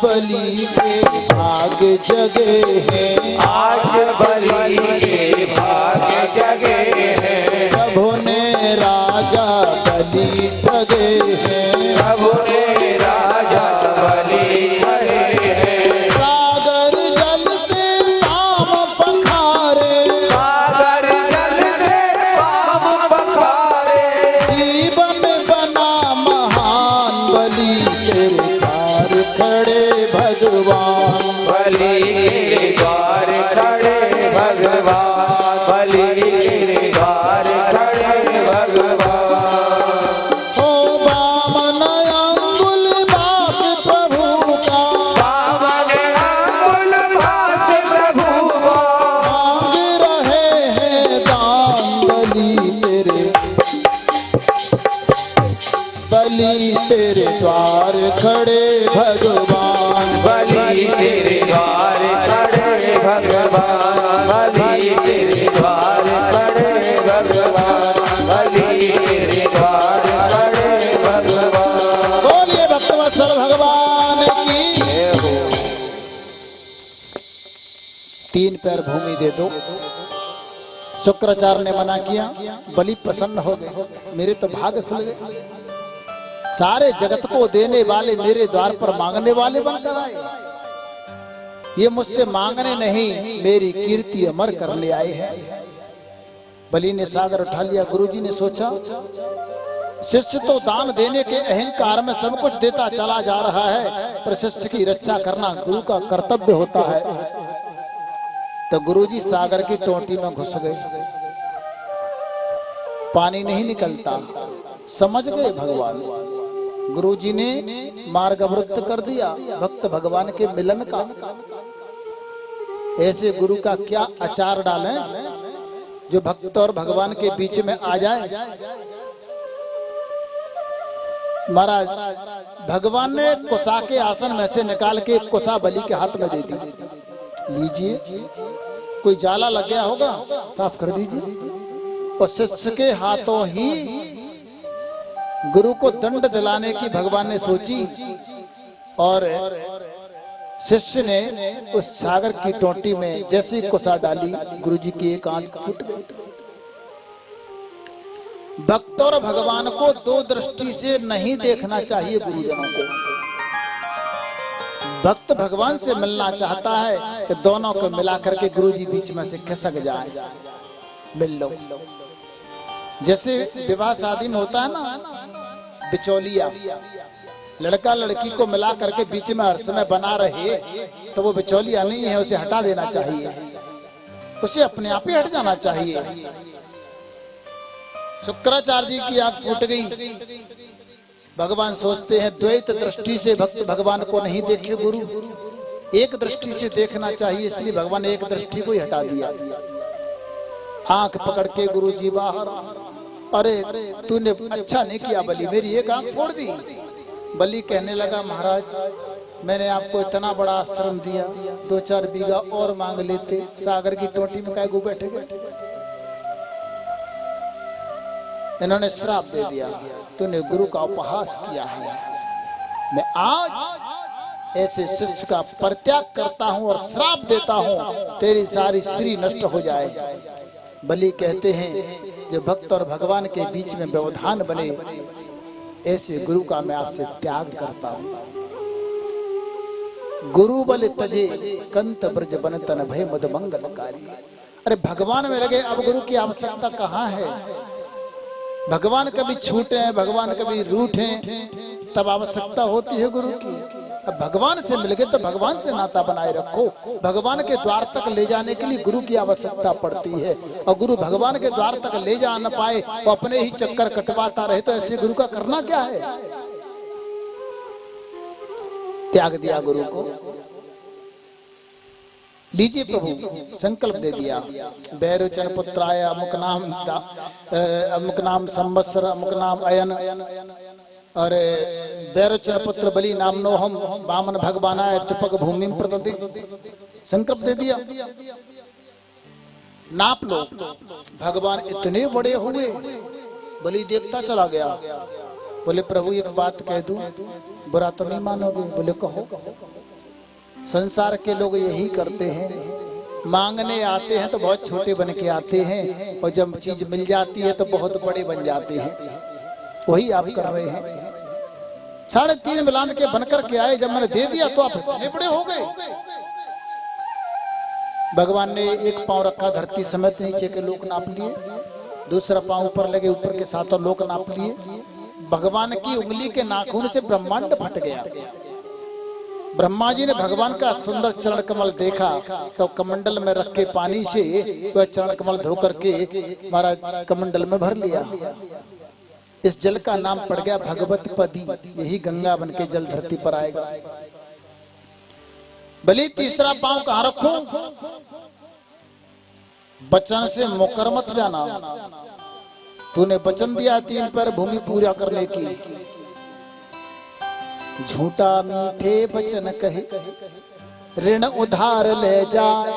बलि के भाग जगे हैं, आज बलि के भाग जगे हैं। प्रभु ने राजा बलि ठगे हैं, प्रभु ने राजा बलि ठगे हैं। सागर जल से पाम पखारे, सागर जल से पाम पखारे। जीवन बना महान, बलि तेरे द्वार खड़े भगवान, बलि के द्वार खड़े भगवान, बलि के द्वार खड़े भगवान। ओ बामन अंगुल बास प्रभु का, बामन अंगुल बास प्रभु को। मांग रहे हैं दान, बलि तेरे द्वार खड़े भगवान, बलि तेरे द्वार खड़े भगवान, बलि तेरे द्वार खड़े भगवान, बलि तेरे द्वार खड़े भगवान। बोलिए भक्तवत्सल भगवान की। तीन पैर भूमि दे दो। शुक्राचार्य ने मना किया, बलि प्रसन्न हो गए, मेरे तो भाग खुल गए, सारे जगत को देने वाले मेरे द्वार पर मांगने वाले बनकर आए। ये मुझसे मांगने नहीं, मेरी कीर्ति अमर करने आए हैं। बलि ने सागर उठा लिया। गुरुजी ने सोचा, शिष्य तो दान देने के अहंकार में सब कुछ देता चला जा रहा है, पर शिष्य की रक्षा करना गुरु का कर्तव्य होता है। तो गुरुजी सागर की टोटी में घुस गए, पानी नहीं निकलता। समझ गए भगवान। गुरुजी ने मार्ग अवरुद्ध कर दिया भक्त भगवान के मिलन का। ऐसे गुरु का क्या अचार डालें जो भक्त और भगवान के बीच में आ जाए। महाराज भगवान ने कुसा के आसन में से निकाल के एक कुसा बलि के हाथ में दे दी, लीजिए। कोई जाला लग गया होगा, साफ कर दीजिए। और शिष्य के हाथों ही गुरु को दंड दिलाने की भगवान ने सोची, और शिष्य ने उस सागर की टोटी में जैसी कुसा डाली, गुरुजी की एक आंख फूट गई। भक्त और भगवान को दो दृष्टि से नहीं देखना चाहिए गुरुजनों को। भक्त भगवान से मिलना चाहता है कि दोनों को मिलाकर के गुरुजी बीच में से खिसक जाए, मिल लो। जैसे विवाह शादी में होता है ना, बिचौलिया, लड़का लड़की को मिला करके बीच में हर समय बना रहे, तो वो बिचौलिया नहीं है, उसे हटा देना चाहिए, उसे अपने आप ही हट जाना चाहिए। शुक्राचार्य जी की आंख फूट गई। भगवान सोचते हैं द्वैत दृष्टि से भक्त भगवान को नहीं देखे गुरु, एक दृष्टि से देखना चाहिए, इसलिए भगवान ने एक दृष्टि को ही हटा दिया। आंख पकड़ के गुरु जी बाहर, अरे तूने अच्छा नहीं किया बलि, मेरी एक आंख फोड़ दी। बलि कहने लगा, महाराज मैंने आपको इतना बड़ा आश्रम दिया, 2-4 बीघा और मांग लेते, सागर की टोटी में काहे को बैठे बैठे। इन्होंने श्राप दे दिया, तूने गुरु का उपहास किया है। मैं आज ऐसे शिष्य का परित्याग करता हूं और श्राप देता हूं, तेरी सारी श्री नष्ट हो जाए। बलि कहते हैं जो भक्त और भगवान के बीच में व्यवधान बने, ऐसे गुरु का मैं आज से त्याग करता हूं। गुरु बल तजे कंत ब्रज बन तन भय मद मंगलकारी। अरे भगवान में लगे, अब गुरु की आवश्यकता कहाँ है। भगवान कभी छूटे, भगवान कभी रूठे, तब आवश्यकता होती है गुरु की। अब भगवान से मिल गए तो भगवान से नाता बनाए रखो। भगवान के द्वार तक ले जाने के लिए गुरु की आवश्यकता पड़ती है, और गुरु भगवान के द्वार तक ले जा न पाए, वो अपने ही चक्कर कटवाता रहे, तो ऐसे गुरु का करना क्या है। त्याग दिया गुरु को। लीजिए प्रभु, संकल्प दे दिया, बैरोचन पुत्राय अमुक नाम संवत्सर अमुक नाम अयन, और बैरोचन पुत्र बलि नामनो हम वामन भगवानाय त्रिपग भूमि प्रदति। संकल्प दे दिया। नाप लो। भगवान इतने बड़े हुए, बलि देखता चला गया। बोले प्रभु एक बात कह दूं, बुरा तो नहीं मानोगे। बोले कहो। संसार के लोग यही करते हैं, मांगने आते हैं तो बहुत छोटे बन के आते हैं और जब चीज मिल जाती है तो बहुत बड़े बन जाते हैं। वही आप कर रहे हैं। 3.5 मिलान के बनकर के आए, जब मैंने दे दिया तो आप इतने बड़े हो गए। भगवान ने एक पांव रखा धरती समेत, नीचे के लोक नाप लिए, दूसरा पांव ऊपर लगे, ऊपर के 7 लोक नाप लिए। भगवान की उंगली के नाखून से ब्रह्मांड फट गया। ब्रह्मा जी ने भगवान का सुंदर चरण कमल देखा तो कमंडल में रख के पानी से वह चरण कमल धो करके महाराज कमंडल में भर लिया। इस जल का नाम पड़ गया भगवत पदी। यही गंगा बन के जल धरती पर आएगा। बलि तीसरा पांव कहां रखूं? वचन से मुकर मत जाना। तूने वचन दिया 3 पैर भूमि पूरा करने की। झूठा मीठे वचन कहे ऋण उधार ले जाए,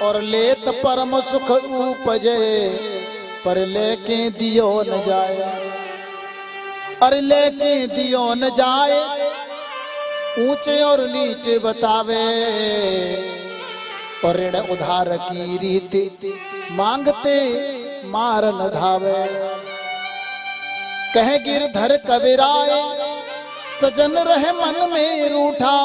और लेत परम सुख उपजे, पर लेके दियो न जाए। अरे लेके दियो न जाए, ऊंचे और नीचे बतावे, और ऋण उधार की रीति मांगते मार न धावे। कहे गिरधर कबीराए, सजन रहे मन में रूठा,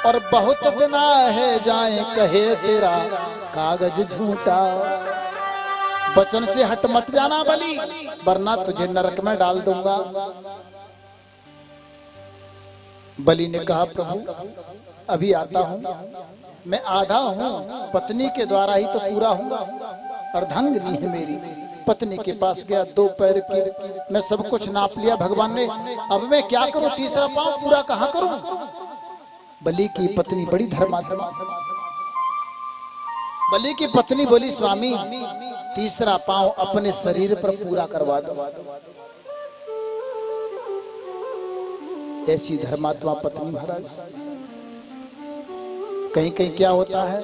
और बहुत दिना है जाए कहे तेरा कागज झूठा। वचन से हट मत जाना बलि, वरना तुझे नरक में डाल दूंगा। बलि ने कहा प्रभु अभी आता हूं, मैं आधा हूं, पत्नी के द्वारा ही तो पूरा हूंगा। अर्धांगिनी है मेरी। पत्नी के पास गया, 2 पैर की, मैं सब कुछ नाप लिया भगवान ने। अब मैं क्या करूं? तीसरा पांव पूरा कहां करूं? बलि की पत्नी बड़ी धर्मात्मा। बलि की पत्नी बोली स्वामी तीसरा पांव अपने शरीर पर पूरा करवा दो। ऐसी धर्मात्मा पत्नी महाराज। कहीं कहीं क्या होता है,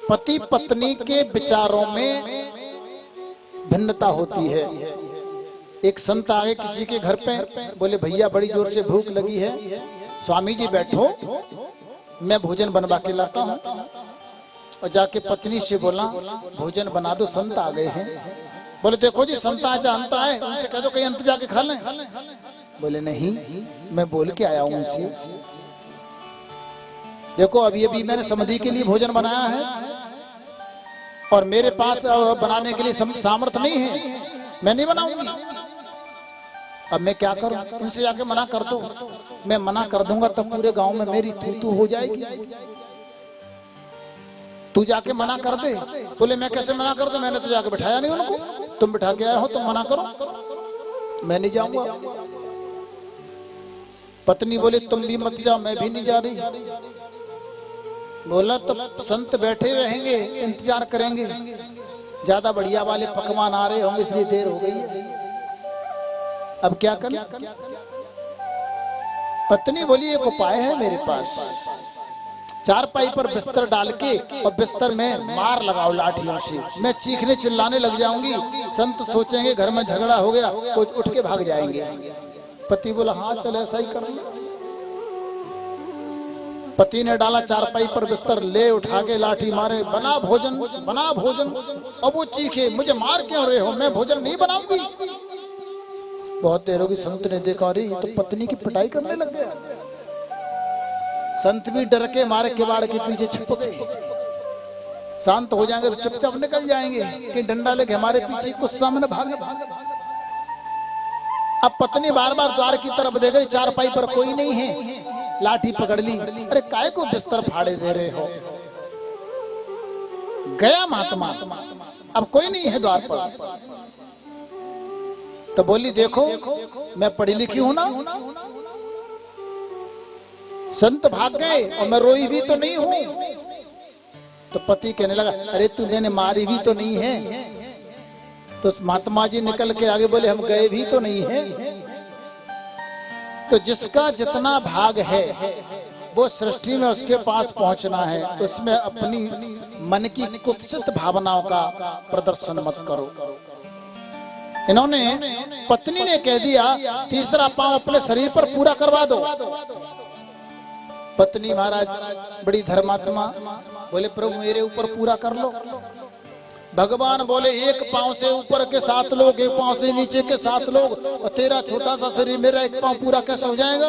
पति पत्नी के विचारों में भिन्नता होती है। एक संत आए किसी के घर पे, बोले भैया बड़ी जोर से भूख लगी है, स्वामी जी बैठो मैं भोजन बनवा के लाता हूँ। और जाके पत्नी से बोला भोजन बना दो, संत आ गए हैं। बोले देखो जी संत जानता है, उनसे कह दो कहीं अंत जाके खा लें। बोले नहीं, मैं बोल के आया हूं उनसे। देखो अभी अभी मैंने समाधि के लिए भोजन बनाया है और मेरे पास बनाने के लिए सामर्थ्य नहीं है, मैं नहीं बनाऊंगी। अब मैं क्या करूं? उनसे जाके मना कर दो। मैं मना कर दूंगा तो पूरे गांव में मेरी तू हो जाएगी। तू जाके मना कर दे। बोले मैं कैसे मना कर दूं? मैंने तो जाके बिठाया नहीं उनको, तुम बिठा के आए हो, तुम मना करो, मैं नहीं जाऊंगा। पत्नी बोले तुम भी मत जाओ, मैं भी नहीं जा रही। बोला तो संत बैठे रहेंगे, इंतजार करेंगे, ज्यादा बढ़िया वाले पकवान आ रहे होंगे इसलिए देर हो गई। अब क्या करें? पत्नी बोली एक उपाय है मेरे पास। चारपाई पर बिस्तर डाल के और बिस्तर में मार लगाओ लाठियों से, मैं चीखने चिल्लाने लग जाऊंगी, संत सोचेंगे घर में झगड़ा हो गया, कुछ उठ के भाग जाएंगे। पति बोला हाँ चल ऐसा ही कर लो। पति ने डाला चारपाई पर बिस्तर, ले उठा के लाठी मारे, बना भोजन बना भोजन। अब वो चीखे मुझे मार क्यों रहे हो, मैं भोजन नहीं बनाऊंगी। बहुत देर होगी, संत ने देखा अरे तो पत्नी की पिटाई करने लग गया। संत भी डर के मारे किवाड़ के पीछे छिप गए। शांत हो जाएंगे तो चुपचाप निकल जाएंगे कि डंडा लेके हमारे पीछे कुछ सामने भागे। अब पत्नी बार बार द्वार की तरफ देख रही, चारपाई पर कोई नहीं है, लाठी पकड़ ली। अरे काय को बिस्तर फाड़े दे रहे हो? गया महात्मा, अब कोई नहीं है द्वार पर। तो बोली देखो मैं पढ़ी लिखी हूं ना, संत भाग गए और मैं रोई भी तो नहीं हूं। तो पति कहने लगा अरे तू मैंने मारी भी तो नहीं है। तो महात्मा जी निकल के आगे बोले हम गए भी तो नहीं है। तो जिसका जितना भाग है वो सृष्टि में उसके पास पहुंचना है, उसमें अपनी मन की कुत्सित भावनाओं का प्रदर्शन मत करो। इन्होंने पत्नी ने कह दिया तीसरा पांव अपने शरीर पर पूरा करवा दो। पत्नी महाराज बड़ी धर्मात्मा बोले प्रभु मेरे ऊपर पूरा कर लो। भगवान बोले एक पांव से ऊपर के 7 लोग, एक पांव से नीचे के 7 लोग, और तेरा छोटा सा शरीर मेरा एक पांव पूरा कैसे हो जाएगा?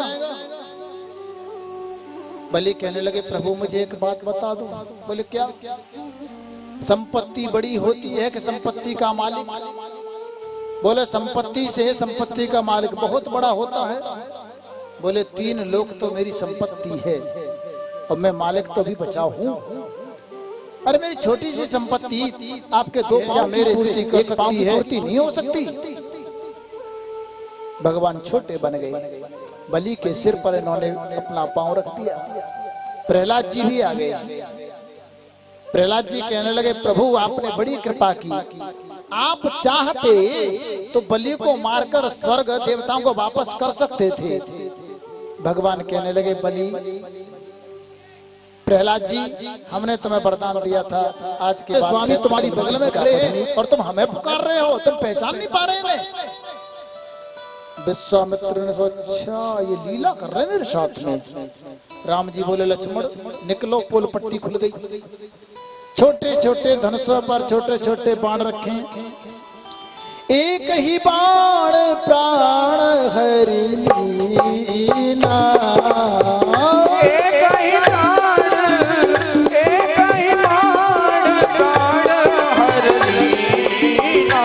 बलि कहने लगे प्रभु मुझे एक बात बता दो। बोले क्या? संपत्ति बड़ी होती है कि संपत्ति का मालिक? बोले संपत्ति से संपत्ति का मालिक बहुत बड़ा होता है। बोले 3 लोग तो मेरी संपत्ति है और मैं मालिक तो भी बचा हूं। अरे मेरी छोटी सी संपत्ति आपके 2 पांव मेरे से कर सकती है, पूर्ति नहीं हो सकती। भगवान छोटे बन गए। बलि के सिर पर इन्होंने अपना पांव रख दिया। प्रहलाद जी भी आ गए। प्रहलाद जी कहने लगे प्रभु आपने बड़ी कृपा की, आप चाहते तो बलि को मारकर स्वर्ग देवताओं को वापस कर सकते थे। भगवान कहने लगे बलि प्रहलाद जी हमने तुम्हें वरदान दिया था, आज के स्वामी तुम्हारी बगल में खड़े हैं और तुम हमें पुकार रहे हो, तुम पहचान नहीं पा रहे हैं। विश्वामित्र ने सोचा ये लीला कर रहे हैं मेरे साथ में। राम जी बोले लक्ष्मण निकलो, पोल पट्टी खुल गई। छोटे छोटे धनुषों पर छोटे छोटे बाण रखे। एक ही बाण प्राण हरिणीना, एक ही बाण प्राण हरिणीना।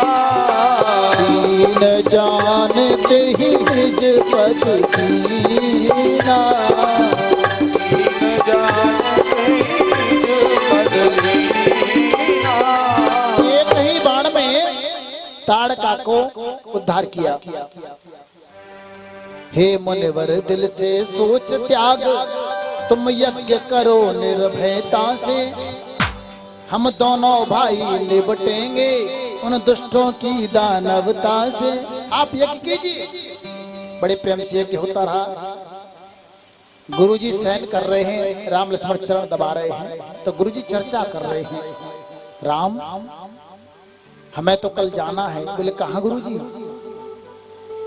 दीन जानते ही निज पद दीना, दीन जानते ही निज पद दीना। एक ही बाण में ताड़का को उद्धार किया। हे मुनिवर दिल से सोच त्याग, तुम यज्ञ करो निर्भयता से। हम दोनों भाई निपटेंगे उन दुष्टों की दानवता से। आप यज्ञ कीजिए। बड़े प्रेम से यज्ञ होता रहा। गुरुजी शयन कर रहे हैं, राम लक्ष्मण चरण दबा रहे हैं, तो गुरुजी चर्चा कर रहे हैं। राम हमें तो कल जाना है। बोले कहाँ गुरुजी?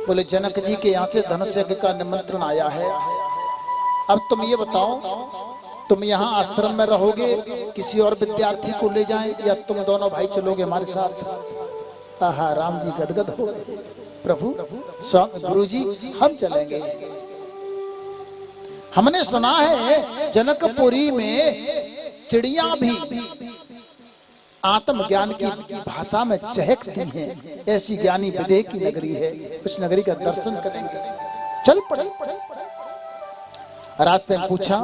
बोले जनक जी के यहाँ से धनुष यज्ञ का निमंत्रण आया है। अब तुम ये बताओ तुम यहाँ आश्रम में रहोगे, किसी और विद्यार्थी को ले जाएं, या तुम दोनों भाई चलोगे हमारे साथ? आहा राम जी गदगद हो गए। प्रभु गुरुजी हम चलेंगे। हमने सुना है जनकपुरी में चिड़िया भी आत्मज्ञान की भाषा में चहकती हैं। ऐसी ज्ञानी विदेह की नगरी है, उस नगरी का दर्शन करेंगे। चल पड़े। रास्ते में पूछा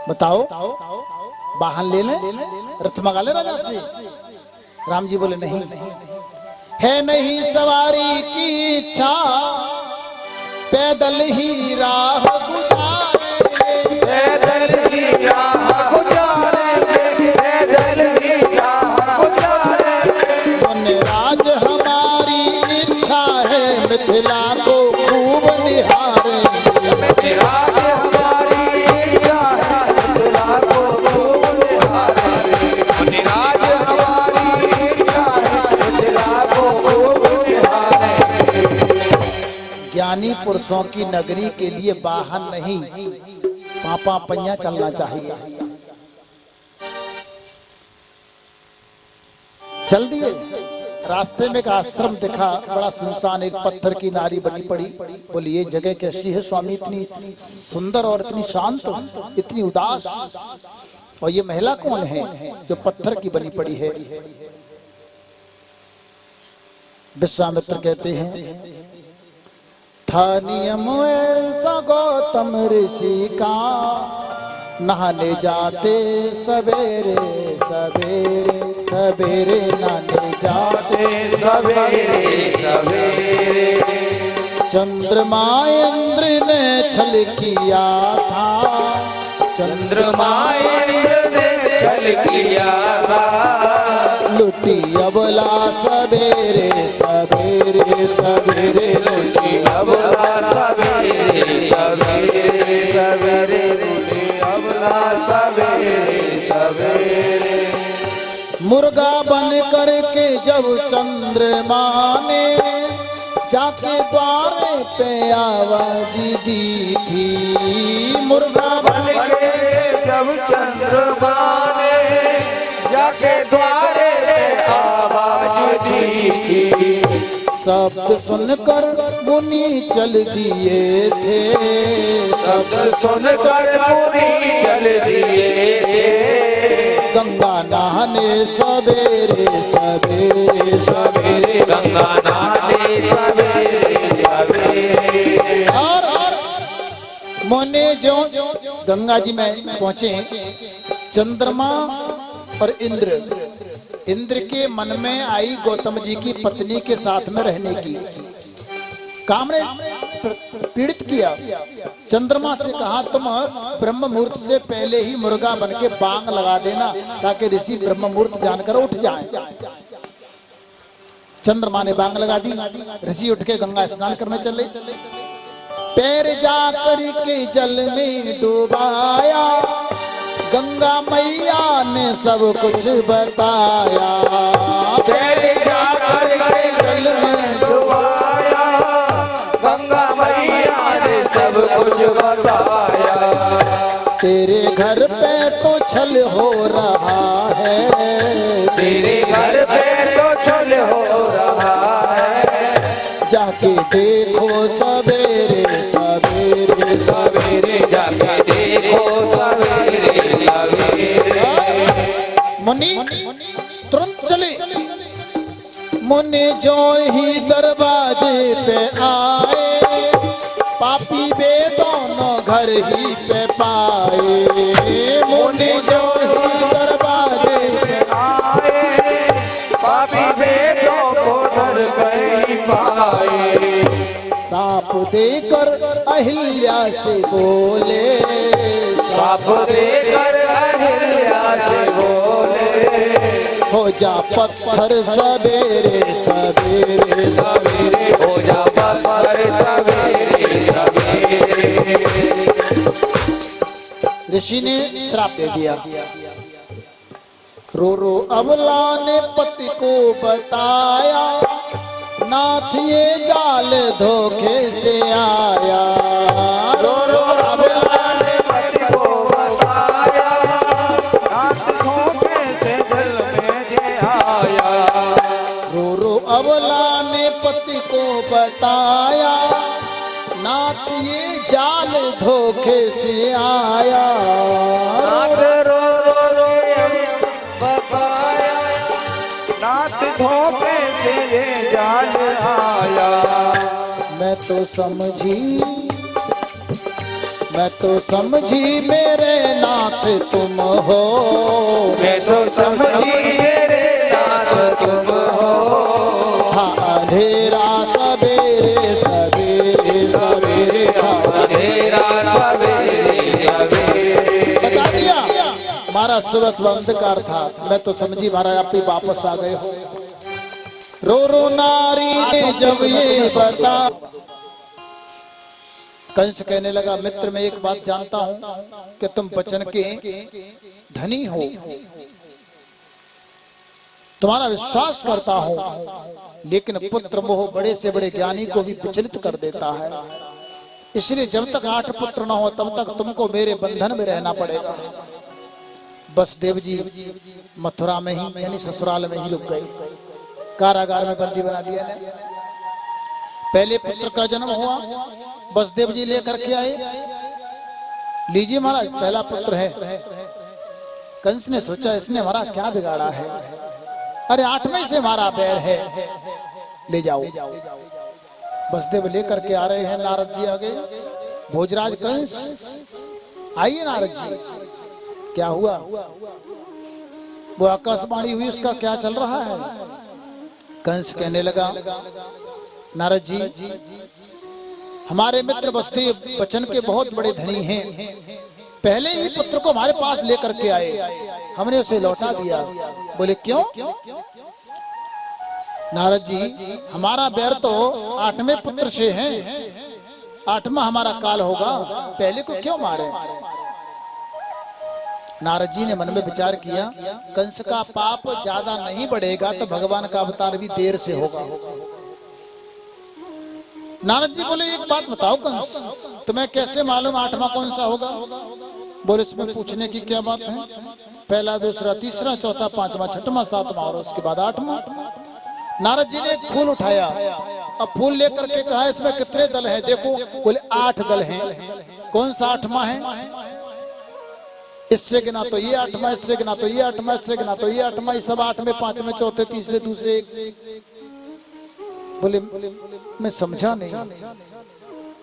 बताओ वाहन ले लें, रथ मंगा ले राजा से। राम जी बोले नहीं है, नहीं सवारी की इच्छा, पैदल ही राह गुजारे, पैदल ही राह गुजारे, पैदल ही राह गुजारे। वनराज हमारी इच्छा है, मिथिला को खूब निहारे। वनराज हमारी इच्छा है, मिथिला को खूब निहारे। वनराज हमारी इच्छा है, मिथिला को खूब निहारे। ज्ञानी पुरुषों की नगरी के लिए वाहन नहीं, पापा पहिया चलना चाहिए। चल दिए। रास्ते में एक आश्रम दिखा, बड़ा सुनसान, एक पत्थर की नारी बनी पड़ी। बोली ये जगह कैसी है स्वामी, इतनी सुंदर और इतनी शांत, इतनी उदास, और ये महिला कौन है जो पत्थर की बनी पड़ी है? विश्वामित्र कहते हैं था नियम ऐसा गौतम ऋषि का, नहाने जाते सवेरे सवेरे, सवेरे नहाने जाते सवेरे सवेरे। चंद्रमा इंद्र ने छल किया था, चंद्रमा इंद्र ने छल किया था। लुटी अबला सवेरे सवेरे सवेरे, लुटी अबला सवेरे सवेरे सवेरे, लुटी अबला सवेरे सवेरे। मुर्गा बन करके जब चंद्रमा ने जाके द्वारे पे आवाज दी थी। मुर्गा बन के जब चंद्रमा ने जाके द्वारे पे आवाज दी थी। शब्द सुनकर मुनि चल दिए थे। शब्द सुनकर मुनि चल दिए थे। गंगा नहाने सवेरे सवेरे सवेरे गंगा नहाने सवेरे सवेरे। और मुनि जो गंगा जी में पहुंचे, चंद्रमा और इंद्र के मन में आई गौतम जी की पत्नी के साथ में रहने की काम ने पीड़ित किया। चंद्रमा से कहा तुम ब्रह्म मुहूर्त से पहले ही मुर्गा बन के बांग लगा देना ताकि ऋषि ब्रह्म मुहूर्त जानकर उठ जाए। चंद्रमा ने बांग लगा दी। ऋषि उठ के गंगा स्नान करने चले। पैर जा करके जल में डुबाया, गंगा मैया ने सब कुछ बताया। पैर जा करके जल में डुबाया, गंगा मैया ने सब कुछ बताया। तेरे घर पे तो छल हो रहा है, तेरे घर पे तो छल हो रहा है। जाके देखो सवेरे सवेरे सवेरे जाके देखो सवेरे सवेरे। मुनि तुरंत चले। मुनि जो ही दरवाजे पे आए, पापी वे दोनों घर ही पे पाए। मुनि जो ही दरवाजे पे आए, पापी भेदों को घर कहीं पाए। साप देकर अहिल्या से बोले, साप देकर अहिल्या से बोले। हो जा पत्थर सवेरे सवेरे सवेरे हो जा पत्थर सवेरे सवेरे। ऋषि ने श्राप दे दिया। रो रो अबला ने पति को बताया, नाथ ये जाल धोखे से आया। रो रो अबला ने पति को बताया, नाथ धोखे से जल में जे आया। रो रो अबला ने पति को बताया, नाथ ये जाल धोखे से आया। नाथ रो रो बताया, नाथ धोखे से ये जाल आया। मैं तो समझी मेरे नाथ तुम हो, मैं तो समझी मेरे नाथ तुम हो। हाँ अंधेरा सवेरे सवेरे सवेरे, अंधेरा सवेरे सवेरे। बता दिया महाराज सुबह सुबह अंधकार था। मैं तो समझी महाराज आप ही वापस आ गए हो। रो रो नारी ने जब ये बता, कंस कहने लगा मित्र मैं एक बात जानता हूं कि तुम वचन के धनी हो, तुम्हारा विश्वास करता हूं, लेकिन पुत्र मोह बड़े से बड़े ज्ञानी को भी विचलित कर देता है। इसलिए जब तक 8 पुत्र न हो तब तक तुमको मेरे बंधन में रहना पड़ेगा। बसदेव जी मथुरा में ही यानी ससुराल में ही रुक गए, कारागार में बंदी बना दिया ने। पहले पुत्र का जन्म हुआ, बसदेव जी लेकर के आए, लीजिए महाराज पहला पुत्र है। कंस ने सोचा इसने हमारा क्या बिगाड़ा है, अरे 8वें से हमारा बैर है, ले जाओ। बसदेव लेकर के आ रहे हैं, नारद जी आ गए। भोजराज कंस आइए नारद जी, क्या हुआ? वो आकाशवाणी हुई, उसका क्या चल रहा है? कंस कहने लगा नारद जी हमारे मित्र वसुदेव वचन के बहुत बड़े धनी हैं, पहले ही पुत्र को हमारे पास लेकर के आए, हमने उसे लौटा दिया। बोले क्यों? नारद जी हमारा बैर तो 8वें पुत्र से है, 8वां हमारा काल होगा, पहले को क्यों मारे? नारद जी ने मन में विचार किया, कंस का पाप ज्यादा नहीं बढ़ेगा तो भगवान का अवतार भी देर से होगा। नारद जी बोले, एक बात बताओ कंस, तुम्हें कैसे मालूम आठवां कौन सा होगा? बोले, इसमें पूछने की क्या बात है? पहला, दूसरा, तीसरा, चौथा, पांचवा, छठवां, सातवां और उसके बाद आठवां। नारद जी ने एक फूल उठाया, अब फूल लेकर के कहा, इसमें कितने दल हैं देखो? बोले 8 दल हैं। कौन सा आठवां है? इससे गिना तो ये आठवां, इससे गिना तो ये आठवां, इससे गिना तो ये आठवां, ये सब 8 में, 5 में, चौथे, तीसरे, दूसरे। बोले, मैं समझा नहीं।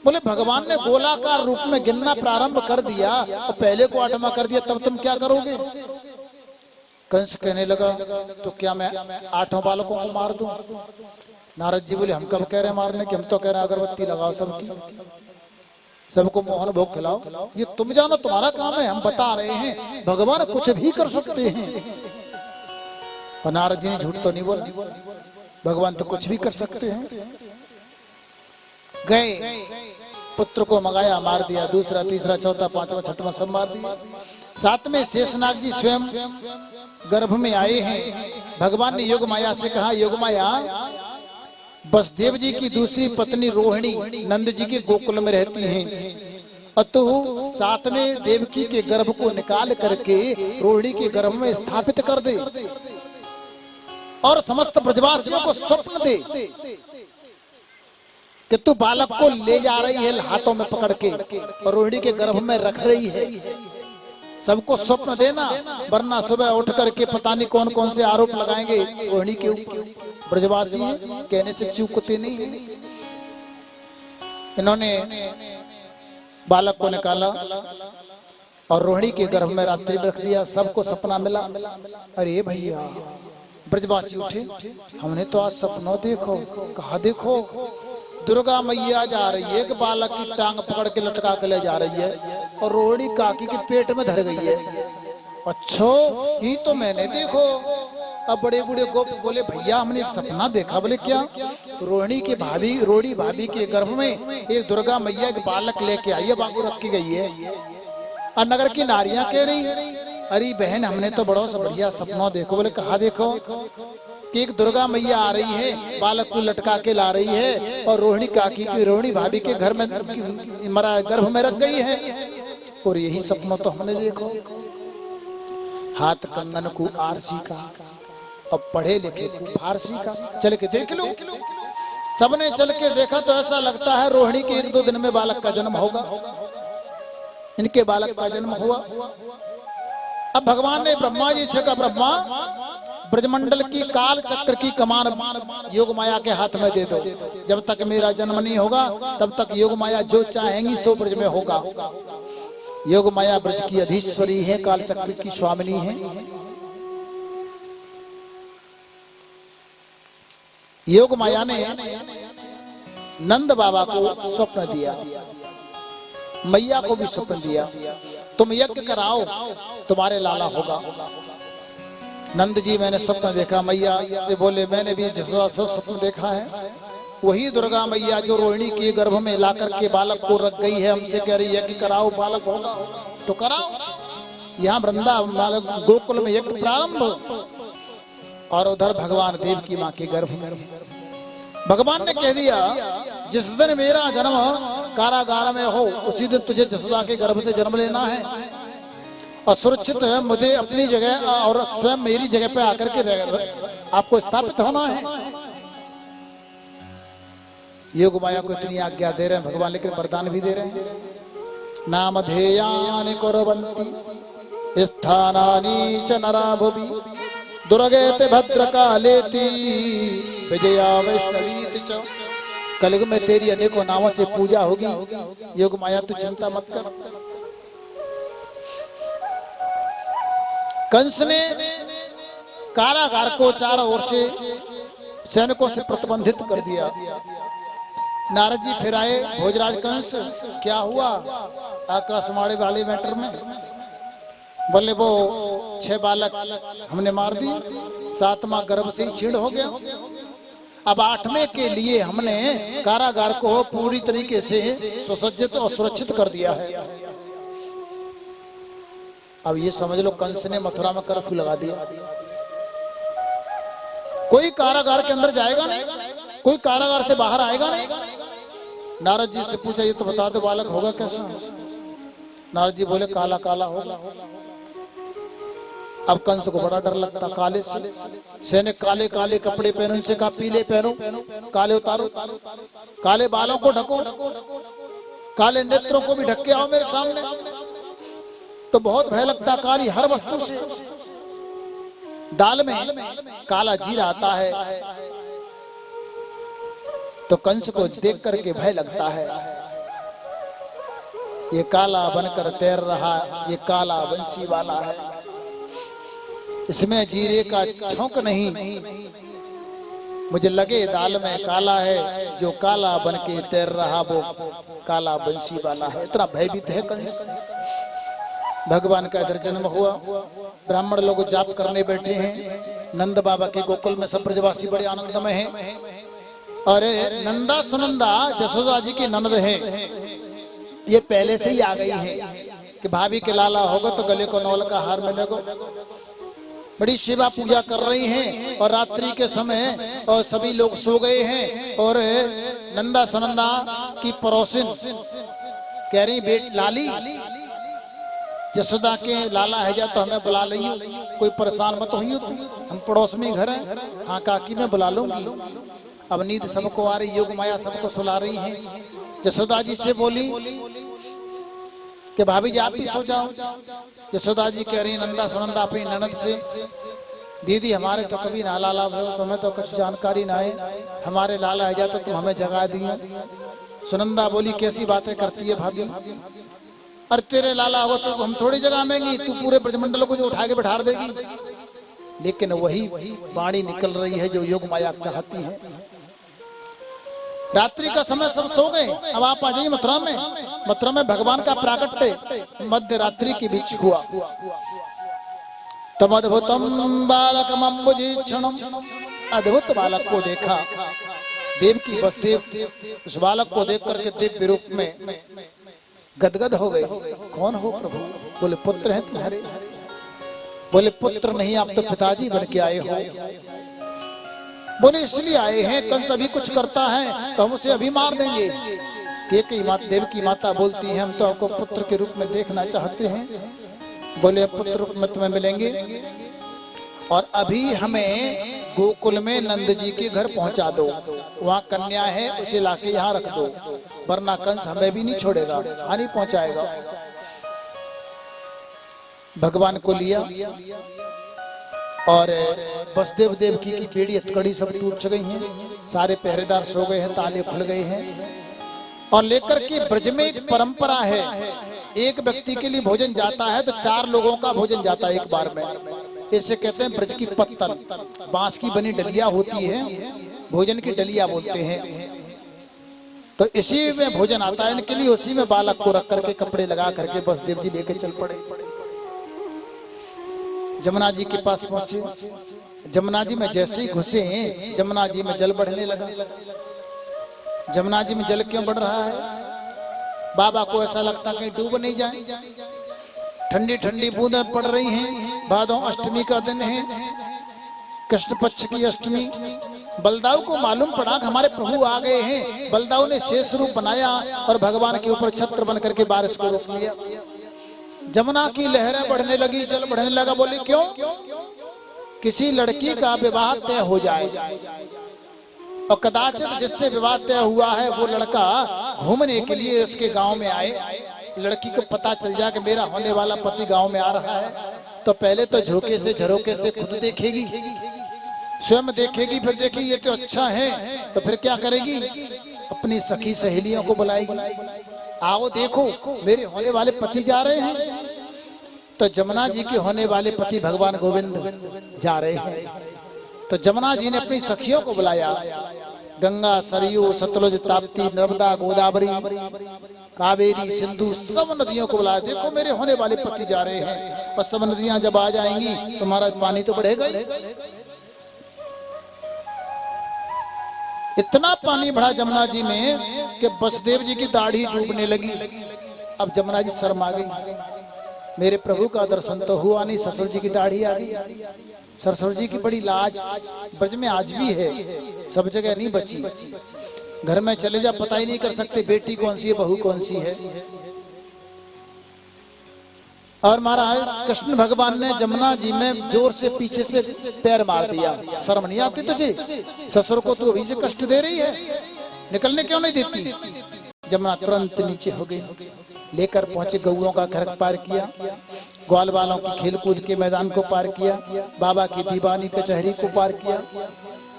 बोले, भगवान ने गोलाकार रूप में गिनना प्रारंभ कर दिया और पहले को 8वां कर दिया, तब तुम क्या करोगे? कंस कहने लगा, तो क्या मैं 8 बालकों को मार दूं? नारद जी बोले, हम कब कह रहे हैं मारने की? हम तो कह रहे हैं अगरबत्ती लगाओ सबकी, सबको मोहन भोग खिलाओ। ये तुम जानो, तुम्हारा काम है, हम बता रहे हैं भगवान कुछ भी कर सकते हैं। और नारद जी ने झूठ तो नहीं बोला, भगवान तो कुछ भी कर सकते हैं। गए, पुत्र को मंगाया, मार दिया, दूसरा, तीसरा, चौथा, पांचवा, छठवां सब मार दिया। साथ में शेषनाग जी स्वयं गर्भ में आए हैं। भगवान ने योग माया से कहा, योग माया, वसुदेव जी की दूसरी पत्नी रोहिणी नंद जी के गोकुल में रहती हैं, अतः साथ में देवकी के गर्भ को निकाल करके रोहिणी के गर्भ में स्थापित कर दे और समस्त ब्रजवासियों को स्वप्न दे कि तू बालक को ले जा रही है हाथों में पकड़ के और रोहिणी के गर्भ में रख रही है। सबको स्वप्न देना, वरना सुबह उठ करके पता नहीं कौन कौन से आरोप लगाएंगे रोहिणी के ऊपर। ब्रजवासी कहने से चूकते नहीं। इन्होंने बालक को निकाला और रोहिणी के गर्भ में रात्रि रख दिया। सबको सपना मिला। अरे भैया, ब्रजवासी उठे, हमने तो आज सपनों देखो। कहा देखो? दुर्गा मैया जा रही है कि बालक की टांग पकड़ के लटका के ले जा रही है और रोहिणी काकी के पेट में धर गई है। अच्छा, ये तो मैंने देखो। अब बड़े बूढ़े गोप बोले, भैया हमने एक सपना देखा। बोले क्या? रोहिणी भाभी के गर्भ में एक दुर्गा मैया एक बालक लेके आई है, बाबू रखी गई है। और नगर की नारियां कह रही, अरे बहन हमने तो बड़ा सा बढ़िया सपना देखो। बोले कहा देखो? कि एक दुर्गा मैया आ रही है, बालक को लटका के ला रही है और रोहिणी भाभी के घर में मरा गर्भ में रख गई है। और यही सपनों तो हमने देखो। हाथ कंगन को आरसी का और पढ़े लिखे को फारसी का। चल के देख लो। सबने चल के देखा तो ऐसा लगता है रोहिणी के 1-2 दिन में बालक का जन्म होगा। इनके बालक का जन्म हुआ। अब भगवान ने ब्रह्मा जी से कहा, ब्रह्मा ब्रजमंडल की काल चक्र की कमान योग माया के हाथ में दे दो। जब तक मेरा जन्म नहीं होगा तब तक योग माया जो चाहेंगी सो ब्रज में होगा। योग माया ब्रज की अधीश्वरी है, काल चक्र की स्वामिनी है। योग माया ने नंद बाबा को स्वप्न दिया, मैया को भी स्वप्न दिया, तुम यज्ञ कराओ तुम्हारे लाला होगा। नंद जी मैंने स्वप्न देखा। मैया से बोले, मैंने भी जसोदा से स्वप्न देखा है। वही दुर्गा मैया जो रोहिणी के गर्भ में लाकर के बालक को रख गई है, हमसे कह रही है कि कराओ बालक होगा तो कराओ। यहाँ वृंदावन गोकुल में यज्ञ प्रारंभ और उधर भगवान देव की माँ के गर्भ में। भगवान ने कह दिया, जिस दिन मेरा जन्म कारागार में हो उसी दिन तुझे जसोदा के गर्भ से जन्म लेना है और सुरक्षित है मुझे अपनी जगह और स्वयं मेरी जगह पे आकर के आपको स्थापित होना है। योग माया को इतनी आज्ञा दे रहे हैं भगवान, लेकिन वरदान भी दे रहे हैं। नामधेयानि कुर्वन्ति स्थानानि च नरा भुवि दुर्गेति भद्रकालेति विजया वैष्णवीति च। कलयुग में तेरी अनेकों नामों से पूजा होगी। योग माया तू चिंता मत कर। कंस ने कारागार को चारों ओर से सैनिकों से प्रतिबंधित कर दिया। नारद जी फिर आए, भोजराज कंस क्या हुआ आकाशवाणी वाले मैटर में? बोले वो 6 बालक हमने मार दिए, 7वां गर्भ से ही छीण हो गया। अब 8वें के लिए हमने कारागार को पूरी तरीके से सुसज्जित और सुरक्षित कर दिया है। अब ये समझ लो कंस ने मथुरा में कर्फ्यू लगा दिया। कोई कारागार के अंदर जाएगा नहीं, कोई कारागार से बाहर आएगा नहीं। नारद जी से पूछा, ये तो बता दो बालक होगा कैसा? नारद जी बोले काला काला होगा। अब कंस को बड़ा डर लगता काले से। सैनिक काले काले कपड़े पहनो, इनसे कहा पीले पहनो, काले उतारो, काले बालों को ढको, काले नेत्रों को भी ढक के आओ मेरे सामने। तो बहुत भय लगता काली हर वस्तु से। दाल में काला जीरा आता है तो कंस को देख करके भय लगता है। ये काला बनकर तैर रहा, ये काला बंसी वाला है, इसमें जीरे का छौंक नहीं। मुझे लगे दाल में काला है, जो काला बन के तैर रहा वो काला बंसी वाला है। इतना भयभीत है कंस। भगवान का इधर जन्म हुआ। ब्राह्मण लोग जाप करने बैठे हैं। नंद बाबा के गोकुल में सब ब्रजवासी बड़े आनंद में हैं। अरे नंदा सुनंदा जसोदा जी की ननद है, ये पहले से ही आ गई है कि भाभी के लाला होगा तो गले को नौल का हार मिलेगा। बड़ी सेवा पूजा कर रही हैं और रात्रि के समय और सभी लोग सो गए हैं और नंदा सुनंदा की पड़ोसिन कह रही बेट लाली जसोदा के लाला है जा तो हमें बुला लियो, कोई परेशान मत होइयो, हम पड़ोस में घर हैं। हाँ काकी मैं बुला लूंगी। अब नींद सबको आ रही, योग माया सबको सुला रही है। जसोदा जी से बोली कि भाभी जी आप भी सो जाओ। जसोदा जी कह रही नंदा सुनंदा अपनी ननद से, दीदी हमारे तो कभी ना लाला भयो, हमें तो कुछ जानकारी ना है, हमारे लाला है जा तो तुम हमें जगा दिए। सुनंदा बोली कैसी बातें करती है भाभी, अरे तेरे लाला हो तो हम थोड़ी जगह मेंगी, तू पूरे ब्रजमंडल को जो उठा के बैठा देगी। लेकिन वही वाणी निकल रही है जो योग माया चाहती है। रात्रि का समय सब सो गए। अब आप आ जाइए मथुरा में। मथुरा में भगवान का प्राकट्य मध्य रात्रि के बीच हुआ। तब अद्भुतम बालकम अम्बुजीक्षणम, अद्भुत बालक को देखा। देव की वसुदेव उस बालक को देख करके दिव्य रूप में गदगद हो गए। कौन हो प्रभु? बोले पुत्र हैं तुम्हारे। बोले पुत्र नहीं, आप तो पिताजी बन के आए हो। बोले इसलिए आए हैं, कंस अभी कुछ करता है तो हम उसे अभी मार देंगे। देव की माता बोलती है हम तो आपको पुत्र के रूप में देखना चाहते हैं। बोले पुत्र रूप में तुम्हें मिलेंगे और अभी हमें गोकुल में नंद जी के घर पहुंचा दो, वहां कन्या है उसे लाके यहाँ रख दो, वरना कंस हमें भी नहीं छोड़ेगा, हानि पहुंचाएगा। भगवान को लिया और वसुदेव देवकी की बेड़ी हथकड़ी सब टूट गई हैं, सारे पहरेदार सो गए हैं, ताले खुल गए हैं। और लेकर के ब्रज में एक परंपरा है, एक व्यक्ति के लिए भोजन जाता है तो 4 लोगों का भोजन जाता है एक बार में। इसे कहते हैं ब्रज की पत्तन। बांस की बनी डलिया होती है, भोजन की डलिया बोलते हैं। तो इसी में भोजन आता है इनके लिए। उसी में बालक को रख करके कपड़े लगा करके वसुदेव जी लेके चल पड़े। जमुना जी के पास पहुंचे। जमुना जी में जैसे ही घुसे हैं, जमुना जी में जल बढ़ने लगा। जमुना जी में जल क्यों बढ़ रहा है? बाबा को ऐसा लगता कहीं डूब नहीं जाए। ठंडी ठंडी बूंदें पड़ रही हैं। भादों अष्टमी का दिन है, कृष्ण पक्ष की अष्टमी। बलदाऊ को मालूम पड़ा कि हमारे प्रभु आ गए हैं। बलदाऊ ने शेष रूप बनाया और भगवान के ऊपर छत्र बन करके बारिश को रोक लिया। जमुना की लहरें बढ़ने लगी, जल बढ़ने लगा। बोले क्यों? किसी लड़की का विवाह तय हो जाए और कदाचित जिससे विवाह तय हुआ है वो लड़का घूमने के लिए उसके गांव में आए। लड़की को पता चल जाए कि मेरा होने वाला पति गांव में आ रहा है, तो पहले तो झोंके से झरोके से खुद देखेगी, स्वयं देखेगी, फिर देखेगी ये तो अच्छा है, तो फिर क्या करेगी? अपनी सखी सहेलियों को बुलाएगी, आओ देखो मेरे होने वाले पति जा रहे हैं। तो जमुना जी के होने वाले पति भगवान गोविंद जा रहे हैं। तो जमुना जी ने अपनी सखियों को बुलाया। गंगा, सरयू, सतलुज, ताप्ती, नर्मदा, गोदावरी, कावेरी, सिंधु सब नदियों को बुलाया। देखो मेरे होने वाले पति जा रहे हैं और सब नदियां जब आ जाएंगी तुम्हारा पानी तो बढ़ेगा ही। इतना पानी बढ़ा जमुना जी में कि वसुदेव जी की दाढ़ी डूबने लगी। अब जमुना जी शर्मा गई। मेरे प्रभु का दर्शन तो हुआ नहीं, ससुर जी की दाढ़ी आ गई। ससुर जी की बड़ी लाज ब्रज में आज भी है, सब जगह नहीं बची। घर में चले जा पता ही नहीं कर सकते बेटी कौन सी है बहू कौन सी है। और महाराज कृष्ण भगवान ने जमुना जी में जोर से पीछे से पैर मार दिया। शर्म नहीं आती तुझे? ससुर को तू अभी से कष्ट दे रही है, निकलने क्यों नहीं देती? जमुना तुरंत नीचे हो गई। लेकर पहुंचे, गौओं का घर पार किया, ग्वाल वालों की खेल कूद के मैदान को पार किया, बाबा की दीवानी कचहरी को पार किया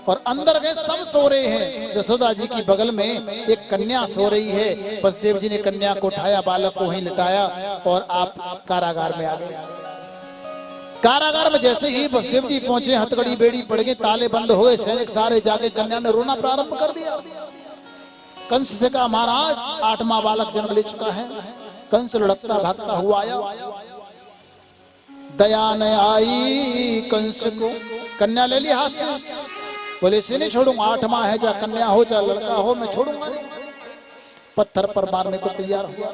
और अंदर गए। सब सो रहे हैं। जसोदा जी की बगल में एक कन्या सो रही है। वसुदेव जी ने कन्या को उठाया, बालक को वहीं लिटाया और आप कारागार में आ गए। कारागार में जैसे ही वसुदेव जी पहुंचे, हथकड़ी बेड़ी पड़ गई, ताले बंद हो गए, सैनिक सारे जाके कन्या ने रोना प्रारंभ कर दिया। कंस से कहा महाराज 8वां बालक जन्म ले चुका है। कंस लुढ़कता भागता हुआ आया, दया न आई कंस को, कन्या ले ली हाथ से। बोले इसे नहीं छोड़ूंगा, 8वां है, चाहे कन्या हो चाहे लड़का हो, मैं छोड़ूंगा नहीं। पत्थर पर मारने को तैयार हुआ।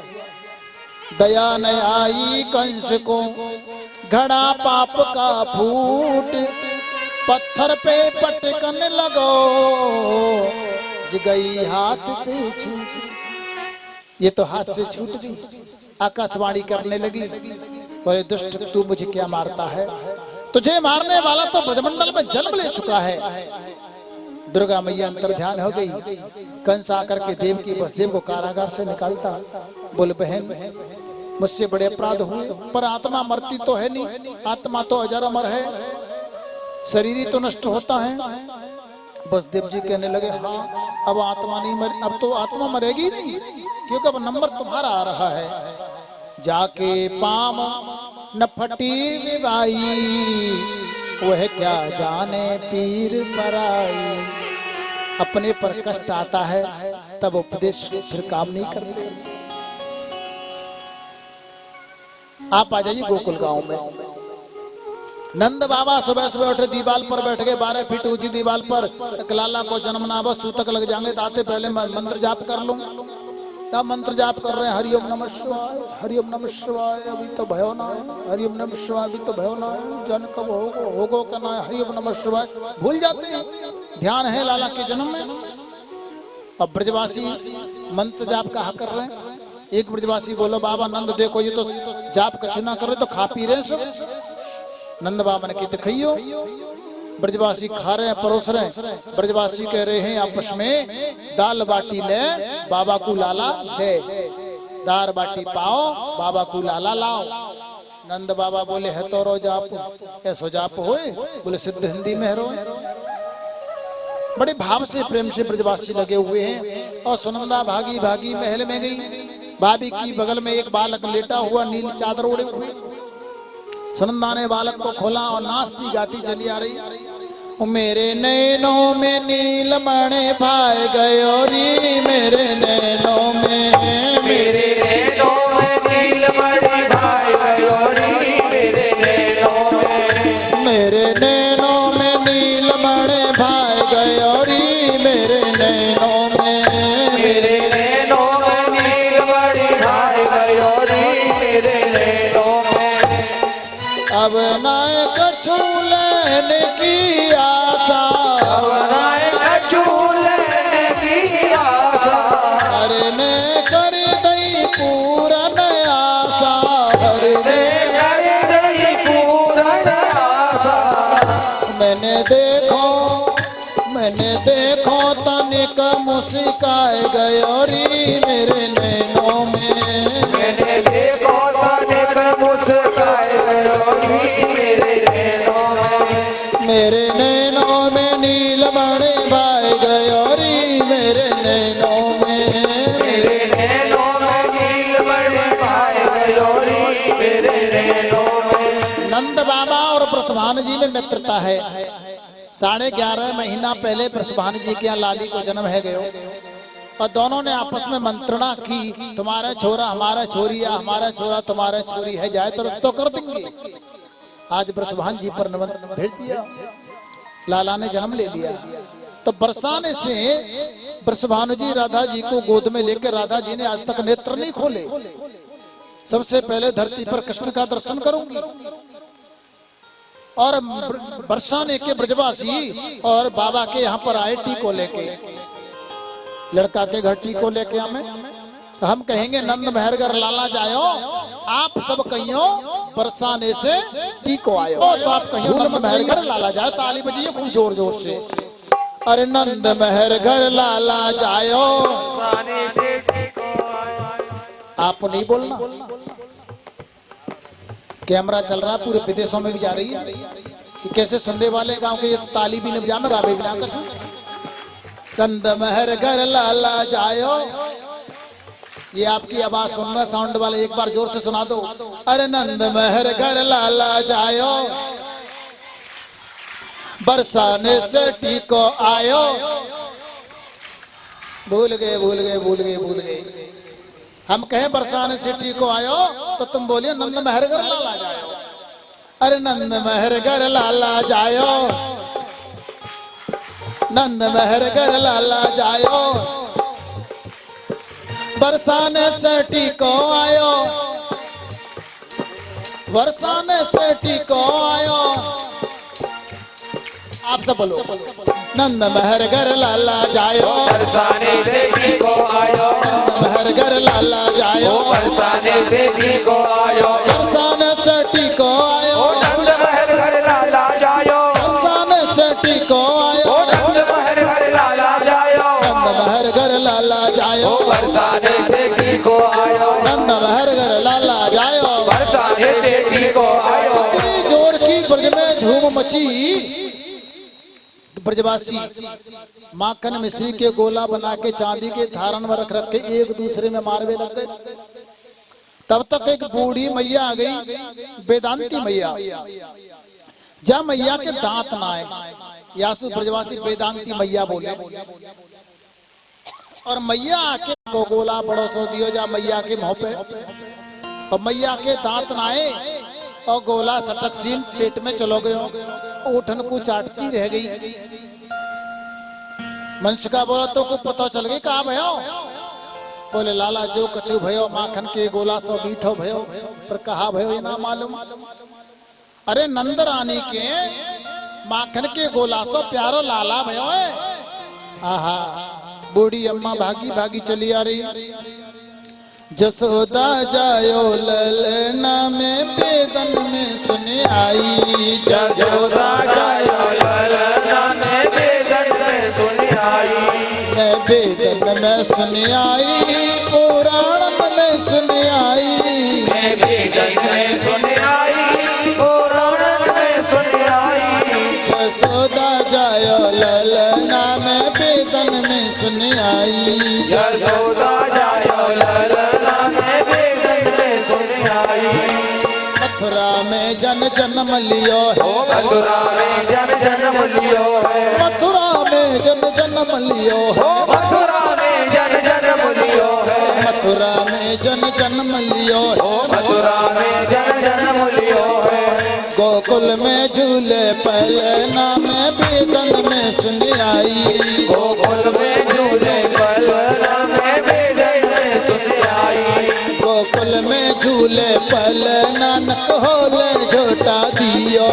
दया न आई कंस को, घड़ा पाप का फूट, पत्थर पे पटकन लगो, गई हाथ से छूट। ये तो हाथ से छूट गई। आकाशवाणी करने लगी, बोले दुष्ट तू मुझे क्या मारता है? तुझे मारने वाला तो ब्रजमंडल में जन्म ले चुका है। दुर्गा मैया अंतर ध्यान हो गई। कंस आकर के देव की वसुदेव को कारागार से निकालता। बोले बहन मुझसे बड़े अपराध हुए, पर आत्मा मरती तो है नहीं, आत्मा तो अजर अमर है, शरीर ही तो नष्ट होता है। वसुदेव जी कहने लगे हाँ अब आत्मा नहीं मर, अब तो आत्मा मरेगी नहीं, क्योंकि अब नंबर तुम्हारा आ रहा है। जाके पाम न फटी विवाई, वह क्या जाने पीर पराई। अपने पर कष्ट आता है तब उपदेश फिर काम नहीं करते। आप आ जाइए गोकुल गांव में। नंद बाबा सुबह सुबह उठे, दीवाल पर बैठ गए, 12 फीट ऊंची दीवाल पर। लाला को जन्मना बस सूतक लग जाएंगे, ताते पहले मंत्र जाप कर लूं। तब मंत्र जाप कर रहे हैं, हरिओम नमः शिवाय, हरिओम नमः शिवाय, अभी तो भयो ना है, हरिओम नमः शिवाय, अभी तो भयो ना है, जन कब होगो का ना है, हरिओम नमः शिवाय। भूल जाते हैं, ध्यान है लाला के जन्म में। अब ब्रजवासी मंत्र जाप कहा कर रहे हैं। एक ब्रजवासी बोलो बाबा नंद देखो ये तो जाप कछ ना कर रहे, तो खा पी रहे सब। नंद बाबा ने कहते खाइयो। ब्रजवासी खा रहे हैं, परोस रहे हैं। ब्रजवासी कह रहे हैं आपस में, दाल बाटी ले बाबा को लाला दे, दाल बाटी पाओ बाबा को लाला लाओ। नंद बाबा बोले है तो रो जाप, ऐसो जाप होए? बोले सिद्ध हिंदी में रो। बड़े भाव से प्रेम से ब्रजवासी लगे हुए हैं। और सुनंदा भागी भागी महल में गई। भाभी की बगल में एक बालक लेटा हुआ, नील चादर ओढ़े हुए। सुनंदा ने बालक को खोला और नाचती गाती चली आ रही। मेरे नैनों में नील मणि भाई गयो री, मेरे नैनों में, मेरे नैनों में नील मणि भाई गयो री, मेरे नैनों में, मेरे नैनों में नील मणि भाई गयो री, मेरे नैनों में, मेरे नैनों में नील मणि भाई गयो री, मेरे नैनों में। अब नाय कछु लेने की आशा, अब नाय कछु लेने की आशा, अरे ने कर दई पूरन आशा, अरे ने कर दई पूरन आशा। मैंने देखो तनिक मुस्काए गयो री, मेरे नैनों में, मैंने देखो तनिक मुस्काए गयो री, मेरे नैनों में, मेरे नैनों में नील मणि भाई गयो री, मेरे नैनों में, मेरे नैनों में नील मणि भाई गयो री, मेरे नैनों में। नंद बाबा और ब्रसभान जी में मित्रता है। 11.5 महीना पहले ब्रसभान जी के यहाँ लाली को जन्म है गयो और दोनों ने आपस में मंत्रणा की, तुम्हारा छोरा हमारा छोरी या हमारा छोरा तुम्हारा छोरी है, जाए तो रस्तो कर देंगे। आज ब्रसभान जी पर निमंत्रण भेज दिया, लाला ने जन्म ले लिया। तो बरसाने से ब्रसभानु जी राधा जी को गोद में लेकर, राधा जी ने आज तक नेत्र नहीं खोले। सबसे पहले धरती पर कृष्ण का दर्शन करूंगी। और बरसाने के ब्रजवासी और बाबा के यहाँ पर आए टीको लेके, लड़का के घर टीको लेके हमें, तो हम कहेंगे नंद मेहरगर लाला जायो, आप सब कहियो बरसाने से टीको आयो, तो आप कहियो नंद मेहरगर लाला जायो। ताली बजिए खूब जोर जोर से। अरे नंद मेहरगर लाला जायो, बरसाने से टीको आयो। आप नहीं बोलना। कैमरा चल रहा है, पूरे विदेशों में भी जा रही है कि कैसे सुनने वाले गांव के ये तो ताली भी नहीं बजा में गावे भी ना कर। नंद मेहरगर लाला जायो, ये आपकी आवाज सुनना साउंड वाले, एक बार जोर से सुना दो। अरे नंद मेहरगर लाला जायो, बरसाने से टीको आयो। भूल गए भूल गए भूल गए भूल गए। हम कहें बरसाने से टीको आयो तो तुम बोलिए नंद मेहरगर लाला जायो। अरे नंद मेहरगर लाला जायो, नंद मेहरगर लाला जायो, बरसाने से टीको आयो, बरसाने से टीको आयो। आप सब बोलो नंद मेहरगर लाला जायो, बरसाने से टीको आयो, मेहरगर लाला जायो, बरसाने से टीको आयो, बरसाने से टीको आयो, नंद मेहरगर लाला जायो, बरसाने से टीको आयो, नंद मेहरगर लाला जायो, नंद मेहरगर लाला जायो, बरसाने से टीको आयो, नंद मेहरगर लाला जायो, बरसाने से टीको आयो। इतनी जोर की ब्रज में धूम मची, ब्रजवासी माखन मिश्री के गोला बना के चांदी के थारन में रख रख के एक दूसरे में मारवे लग गए। तब तक एक बूढ़ी मैया आ गई, वेदांती मैया। जब मैया के दांत ना आए, यासु ब्रजवासी वेदांती मैया बोले, और मैया आके को गोला बड़ो सो दियो जा मैया के मुंह पे, और मैया के दांत ना आए और गोला सटक सीन पेट में चलो गयो, उठन को चाटती रह गई। मंश का बोला तो को पता चल गई कहा भयो? बोले लाला जो कछु भयो, माखन के गोला सो मीठो भयो, पर कहा भयो ये ना मालूम। अरे नंद रानी के माखन के गोला सो प्यारो लाला भयो है। आहा, बूढ़ी अम्मा भागी भागी चली आ रही। जसोदा जायो ललना में बेदन में सुन आई, जसोदा जायो ललना में बेदन में सुन आई, मैं बेदन में सुन आई, पुराण में सुन आई, मैं बेदन में सुन आई, पुराण में सुन आई। जसोदा जायो ललना में बेदन में सुन आई, जसोदा जायो ललना में बेदन में सुन आई। मथुरा में जन जन्म लियो है, मथुरा में जन जन्म लियो है, मथुरा में जन जन्म लियो है, मथुरा में जन जन्म लियो है, मथुरा में जन जन्म लियो है, मथुरा में जन जन्म लियो है। गोकुल में झूले पलना में बेदन में सुन आई, गोकुल में झूले पलना में बेदन में सुन आई, गोकुल में झूले पलना नकोले झोटा दियो,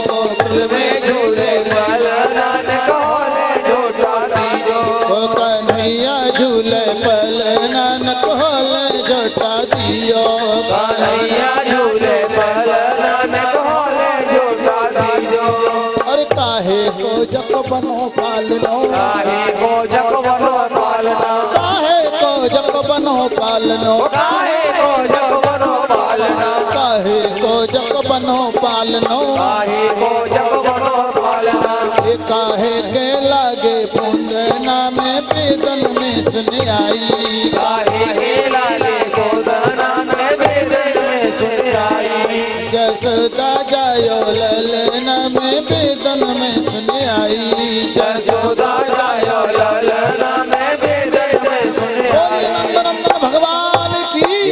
गोकुल में झूले पलना नकोले झोटा दियो, ओ कन्हैया झूले पलना नकोले झोटा दियो, कन्हैया झूले पलना नकोले झोटा दियो। और काहे को जक बनो पालनो, काहे को जग बनो पालना, काहे को जक बनो पालनो, काहे को जग बनो पालना, काहे को जक बनो पालनो, काहे को जग बनो पालना, ये काहे के लागे पूंजना में बेदन में सुन आई, काहे के लागे गोदना में बेदन में सुन आई, जसोदा जायो ललना में बेदन में सुन आई, जसोदा जायो ललना में बेदन में सुन बोलिए आई। नंदन नंदन भगवान की।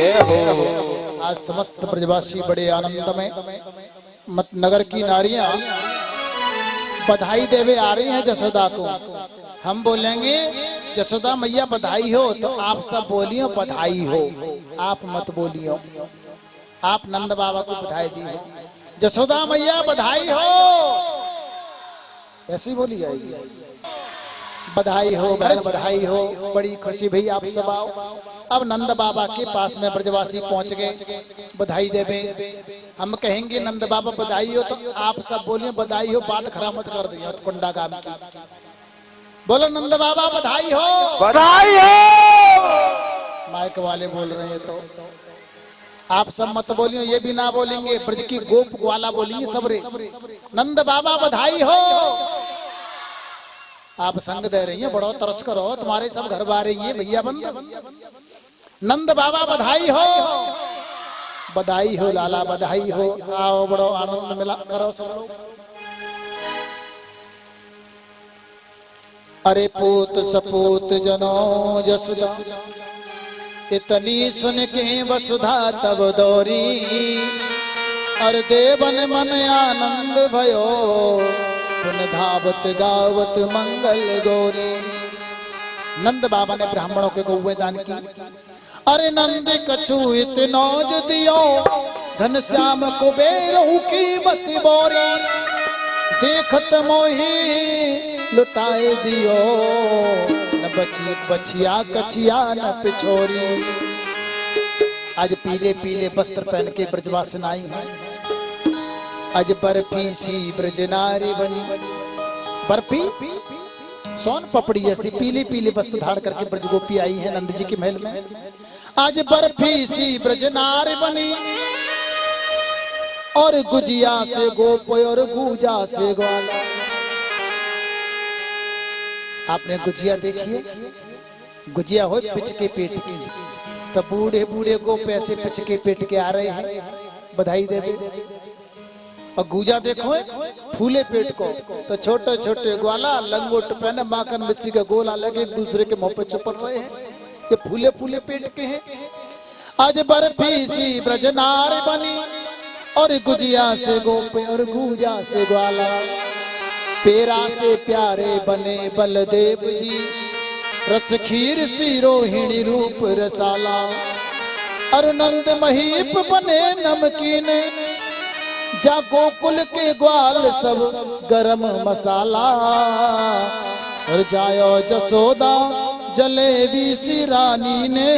आज समस्त ब्रजवासी बड़े आनंद में, मत नगर की नारियां बधाई देवे आ रही हैं जसोदा को। हम बोलेंगे जसोदा मैया बधाई हो, तो आप सब बोलियो बधाई हो, आप मत बोलियो। आप नंद बाबा को बधाई दी हो, जसोदा मैया बधाई हो, ऐसी बोली जाएगी। बधाई हो बहन, बधाई हो, बड़ी खुशी भई आप सब आओ। अब नंद बाबा के पास में ब्रजवासी पहुंच गए, बधाई देवे। हम कहेंगे नंद बाबा बधाई हो, तो आप सब बोलिए बधाई हो, बात खराब मत कर दिए कुंडा गाम की। बोलो नंद बाबा बधाई हो, बधाई हो। माइक वाले बोल रहे हैं तो आप सब मत बोलियो, ये भी ना बोलेंगे, ब्रज की गोप ग्वाला बोलेंगे सबरे। नंद बाबा बधाई हो। आप संग दे रही हैं, बड़ो तरस करो, तुम्हारे सब घर बार रही है भैया बंद। नंद बाबा बधाई हो, बधाई हो लाला बधाई हो। आओ बड़ो आनंद मिला करो सब लोग। अरे पूत सपूत जनो जसुदा, इतनी सुन के वसुधा तब दौरी, अरे देवन मन आनंद भयो, पुन धावत गावत मंगल गौरी। नंद बाबा ने ब्राह्मणों के गौवे दान की। अरे नंद कछु इतनो दियो, घन श्याम कुबेरहु की बति बोरी, देखत मोही लुटाए दियो, न बची बचिया कचिया न पिछोरी। आज पीले पीले वस्त्र पहन के ब्रजवासन आई है, आज बर्फी सी ब्रज नारी बनी। बर्फी सोन पपड़ी जैसी पीली पीली वस्त्र धारण करके ब्रज गोपी आई है नंद जी के महल में। आज बर्फी सी ब्रज नारी बनी, और गुजिया से गोप और गुजा से ग्वाला। आपने गुजिया देखी है? गुजिया हो पिच के पेट की, तो बूढ़े बूढ़े को पैसे पिच के पेट के आ रहे हैं, बधाई देवे। और गुजा देखो फूले पेट को, तो छोटे छोटे ग्वाला लंगोट पहने माखन मिश्री का गोला लगे एक दूसरे के मुंह पे चुपड़ रहे हैं, ये फूले फूले पेट के हैं। आज बर्फी सी ब्रज नारी बनी, और गुजिया से गोप और गुजा से ग्वाला। पेरा से प्यारे बने बलदेव जी, रस खीर सी रोहिणी रूप रसाला। और नंद महीप बने नमकीन, जा गोकुल के ग्वाल सब गरम मसाला। और जायो जसोदा जलेबी सी रानी ने,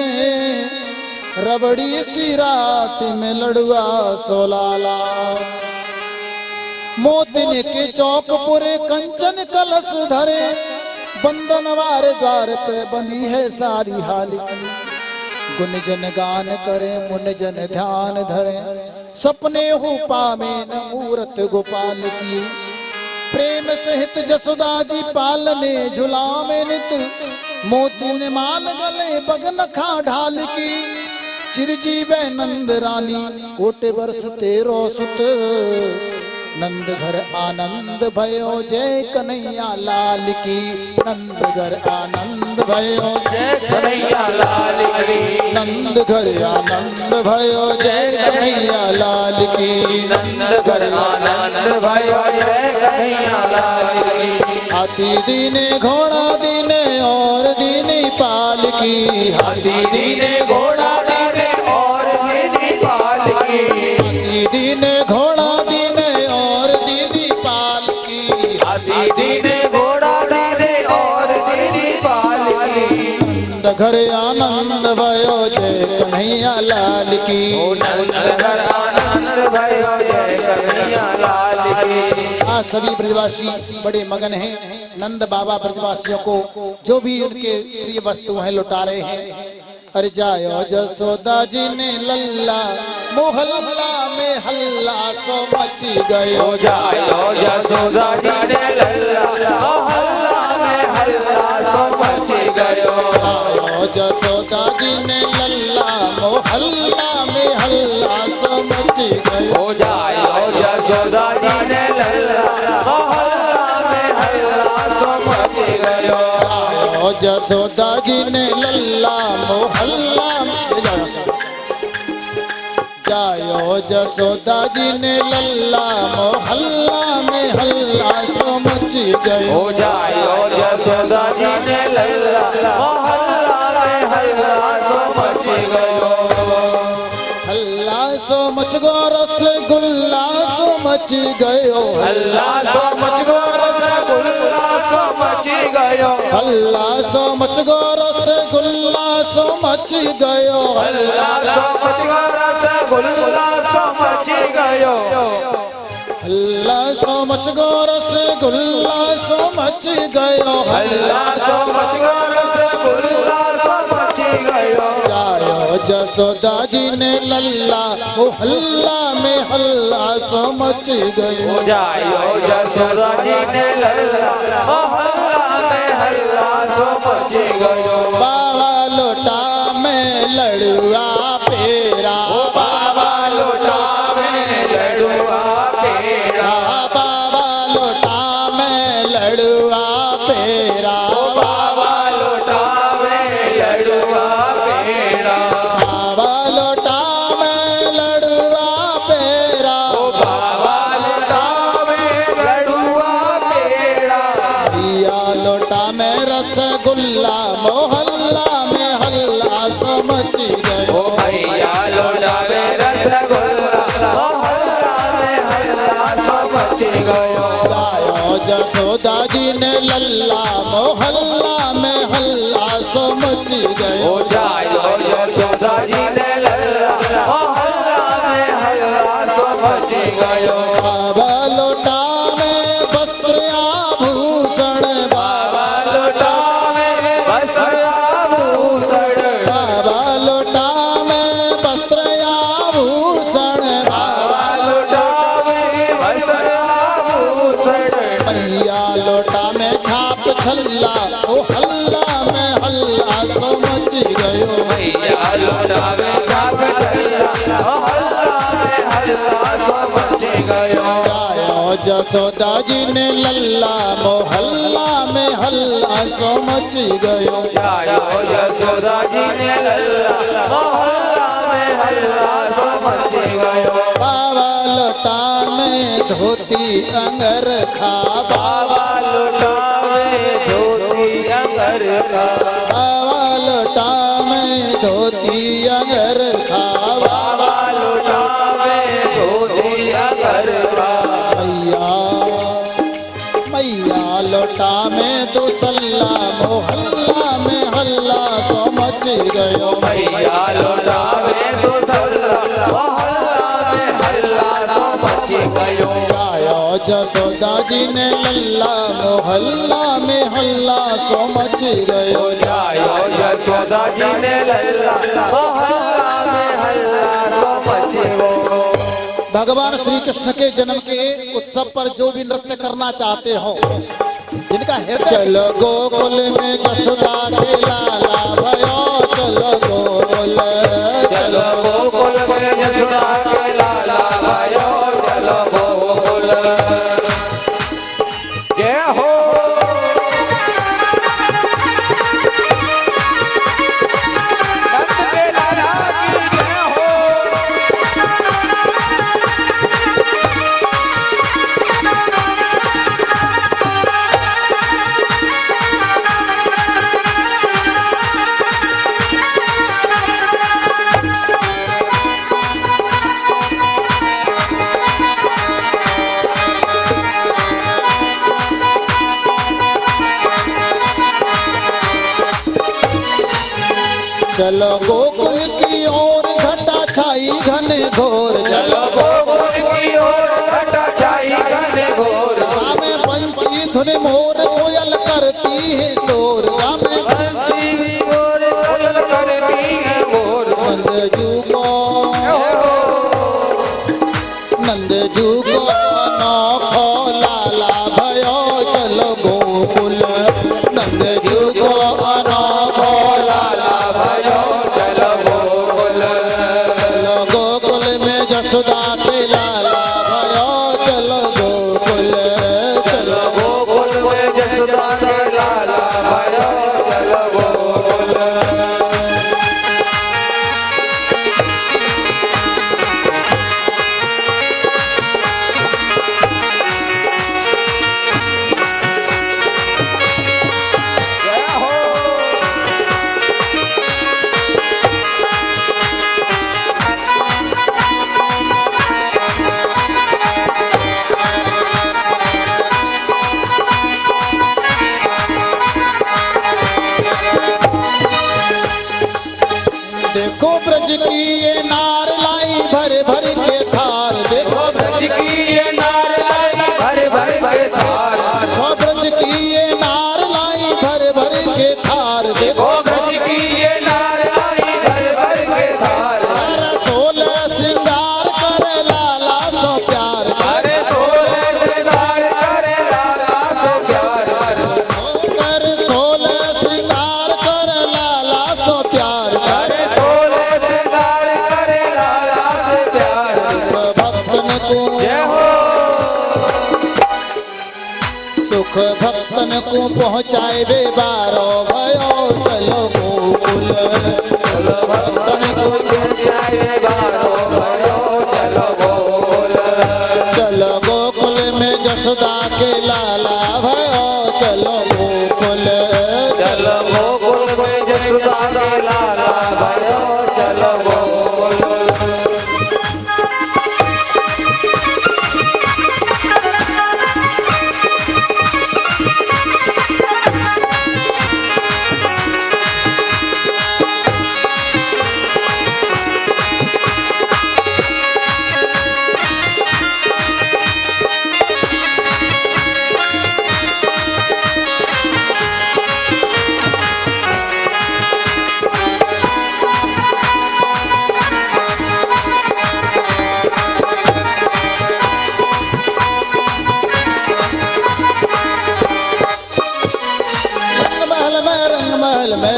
रबड़ी सी रात में लड़ुआ सोलाला। मोतिन के चौक पुरे कंचन कलश धरे, बंदनवार द्वार पे बंधी है सारी हालिकी। गुणजन गान करे मुन जन ध्यान धरे, सपने हो पावे न मूरत गोपाल की। प्रेम सहित जसोदा जी पालने झुलावे नित, मोतिन माल गले बगन खा ढाल की। चिरजीवे नंद रानी कोटे वर्ष तेरो सुत, नंद घर आनंद भयो जय कन्हैया लाल की। नंद घर आनंद भयो जय कन्हैया लाल की। नंद घर आनंद भयो जय कन्हैया लाल की। नंद घर आनंद भयो जय कन्हैया लाल की। हाथी दीने घोड़ा दीने और दीनी पाल की। हाथी दीने घोड़ा दीने और दीनी पाल की। हाथी दीने घोड़ा दीने और दीनी पाल की। हाथी दीने घोड़ा दीने और दीनी पाल की। नंद घर आनंद भयो जय कन्हैया लाल की। नंद घर आनंद भयो जय कन्हैया लाल की। आज सभी ब्रजवासी बड़े मगन हैं, नंद बाबा ब्रजवासियों को जो भी उनके प्रिय वस्तु हैं लुटा रहे हैं। अरे जायो जसोदा जी ने लल्ला, मोहल्ला में हल्ला सो मची गयो। जायो जसोदा जी ने लल्ला, मोहल्ला में हल्ला सो मची गयो। जायो जसोदा जी ने लल्ला, मोहल्ला में हल्ला सो मची गयो। जायो जसोदा जी ने लल्ला, मोहल्ला में हल्ला सो मची गयो। जसोदा जी ने लल्ला मोहल्ला में, जायो जसोदा जी ने लल्ला मोहल्ला में हल्ला सो मची गयो। जायो जसोदा जी ने लल्ला, मोहल्ला में हल्ला सो मची गयो। हल्ला सो मची गयो हल्ला सो मच गो रसगुल्ला सो मची गयो हल्ला सो मच गो रसगुल्ला सो मची गयो हल्ला सो मच गो रसगुल्ला सो मची गयो हल्ला सो मच गो रसगुल्ला सो मची गयो हल्ला सो मच गो रसगुल्ला सो मची गयो जायो जसोदा जी ने लल्ला ओ हल्ला में हल्ला सो मच गयो जायो जसोदा जी ने लल्ला ओ हल्ला में हल्ला सो मची गयो बाबा लोटा में लड़ुआ पेरा बाबा लोटा में लड़ुआ पेड़ा बाबा लोटा में लड़ुआ पेरा बाबा लोटा में लड़ुआ पेड़ा बाबा लोटा में लड़ुआ पेरा बाबा लोटा में लड़ुआ पेड़ा भैया लोटा में रसगुल्ला मोहल्ला में हल्ला सो मच गयो भैया लोटा में रसगुल्ला मोहल्ला में हल्ला सो मची गयो जायो जसोदा जी ने लल्ला मोहल्ला में हल्ला सो मच गयो जायो जसोदा जी ने लल्ला मोहल्ला में हल्ला सो मची गयो बाबा लोटा में वस्त्र आभूषण बाबा लोटा में वस्त्र आभूषण बाबा लोटा में वस्त्र आभूषण बाबा लोटा में वस्त्र आभूषण मैया लोटा में छाप छल्ला ओ हल्ला में हल्ला सो मच गयो भैया लोटा में छाप छल्ला ओ हल्ला में हल्ला सो मची गयो जायो जसोदा जी ने लल्ला मोहल्ला में हल्ला सो मच गयो जायो जसोदा जी ने लल्ला मोहल्ला में हल्ला सो मची गयो बाबा लोटा में धोती अंगर खा बाबा लोटा में धोती अंगर का बाबा लोटा में धोती अंगर खा बाबा लोटा में धोती अंगर का मैया मैया लोटा में दुसल्ला मोहल्ला में हल्ला सो मच गयो भैया लोटा में तो सल्ला मोहल्ला में हल्ला सो मची गयो जायो जसोदा जी ने लल्ला मोहल्ला में हल्ला सो मच गयो जायो यशोदा जी ने लल्ला मोहल्ला में हल्ला सो मची गयो भगवान श्री कृष्ण के जन्म के उत्सव पर जो भी नृत्य करना चाहते हो जिनका हृदय चलो गोकुल में जसोदा के लाला भयो चलो गोकुल चलो गोकुल में यशोदा के लाला भयो चलो गोकुल जय हो नंद के लाला की जय हो चलो गोकुल की ओर घटा छाई घन घोर चलो गोकुल की ओर घटा छाई घने घोर गामे बंसी धुन मोर कोयल करती है शोर गामे बंसी गोर कोयल करती है मोर नंद जू को अनोखो लाला भयो चलो गोकुल नंद जू को अनोखो लाला भयो चलो गोकुल चलो गोकुल सुख भक्तन को पहुँचाए बे बारो भयो चलो गोकुल। चलो भक्तन को पहुँचाए बारो भयो चलो गोकुल। चलो गोकुल में जसोदा के लाला भयो चलो गोकुल। चलो गोकुल में जसोदा के लाला भयो चलो गोकुल।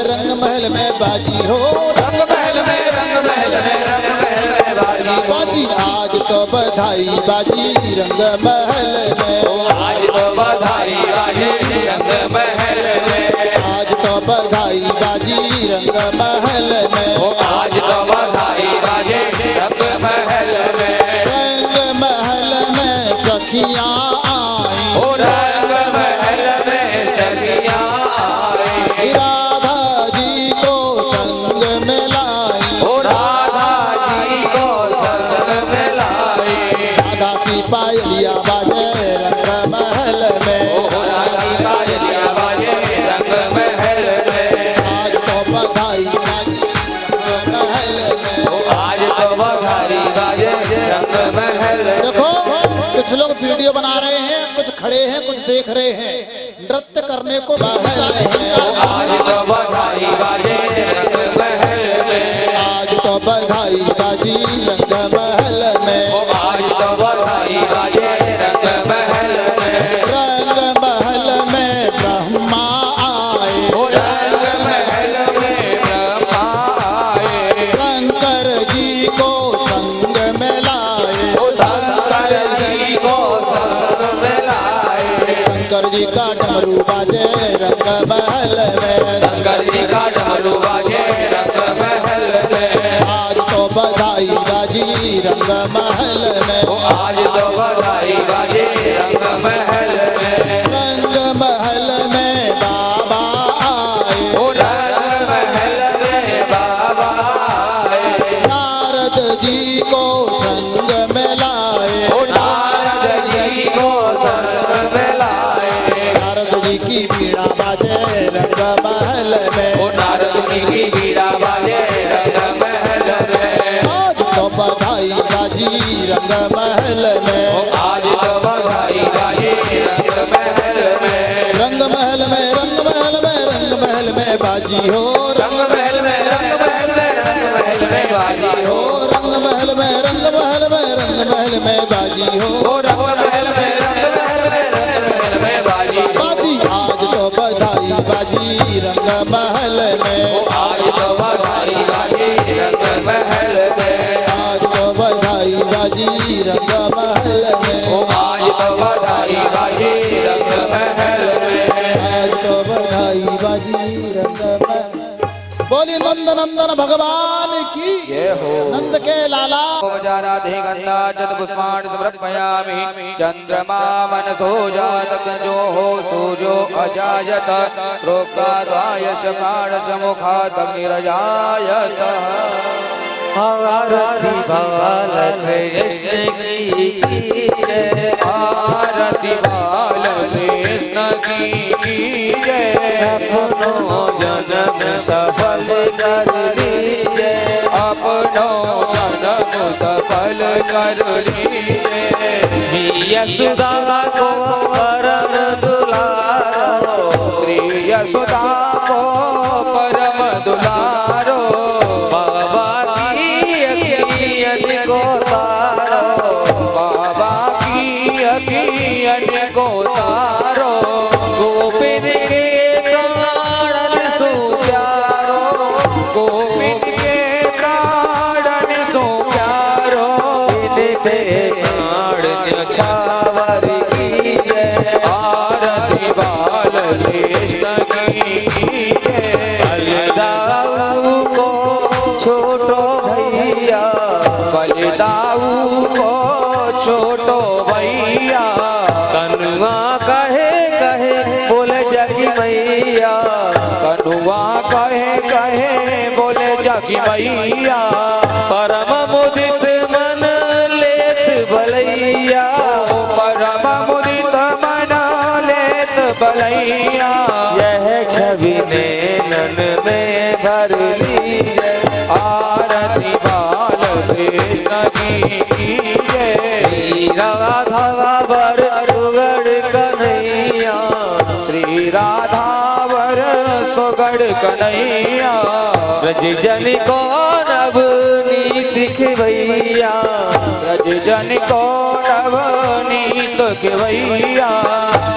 रंग महल में बाजी हो, रंग महल में रंग महल में रंग महल में बाजी बाजी। आज तो बधाई बाजी रंग महल में, आज तो बधाई बाजी रंग महल में, आज तो बधाई बाजी रंग महल में, आज तो बधाई बाजी रंग महल में। रंग महल में सखियां आई, रंग महल में सखियां आई, राधा जी को संग में लाई, राधा जी को संग में लाई। राधा की पायलिया बाजे रंग महल में, राधा की पायलिया बाजे रंग महल में। आज तो बधाई बाजी रंग महल में, आज तो बधाई बाजे रंग महल में। देखो कुछ लोग वीडियो बना रहे हैं, कुछ खड़े हैं, कुछ देख रहे हैं, नृत्य करने को महल है। आज तो बधाई बाजे रंग महल में, आज तो बधाई बाजी रंग महल में, आज तो बधाई बाजे रंग महल में। रंग महल में ब्रह्मा आए, रंग महल में ब्रह्मा आए, शंकर जी को संग में लाए, शंकर जी को संग में लाए। शंकर जी का डमरू बाजे रंग महल में, शंकर जी का डमरू बाजे रंग महल में। आज तो बधाई बाजी रंग महल में, आज तो बधाई बाजे रंग महल में। रंग महल में बाबा आए, रंग महल में बाबा आए, नारद जी को संग में लाए, नारद जी को संग में लाए। नारद जी की बीड़ा बाजे रंग महल में, नारद जी की बीड़ा बाजे रंग महल में। आज तो बधाई बाजी रंग महल में, आज तो बधाई बाजे रंग महल में। रंग महल में रंग महल में रंग महल में बाजी हो, रंग महल में रंग महल में रंग महल में बाजी हो, रंग महल में रंग महल में रंग महल में बाजी हो, रंग महल में रंग महल में रंग महल में बाजी बाजी। आज तो बधाई बाजी रंग महल में, आज तो बधाई बाजे रंग महल में। आज तो बधाई बाजी रंग महल में, आज तो बधाई बाजे रंग महल में। आज तो बधाई बाजी रंग महल। बोली नंद नंदन भगवान की नंद के लाला। राधे गंधा चत पुष्पाणि समर्पयामि। चंद्रमा मनसो जातक जो हो सूर्यो अजायत प्रोक्ताद्वायश प्राणश मुखादग्निरजायत। आरती बाल कृष्ण की जय, आरती बाल कृष्ण की जय। अपनो जन्म सफल कर लीजिए, अपनो जन्म सफल कर लीजिए। श्री यशोदा को परम दुलारो, श्री यशोदा को परम दुलारो। बाबा की अखियन को तारो, बाबा की अखियन को तारो। गोपिन के प्राणन सो प्यारो, गोपिन के प्राणन सो प्यारो। इन पे प्राण न्यौछावर की जय। आरती कड़ुआ कहे कहे बोले जागी मैया, परम मुदित मन लेत भलैया, परम मुदित मन लेत भलैया, यह छवि नैनन में भर लीजिए, आरती बाल कृष्ण की जय। श्री राधा वर सुगड़ कन्हैया, श्री राधावर सुगड़ कन्हैया, ब्रज जन को नव नीति खिवैया, ब्रज जन को नवनीत खिवैया,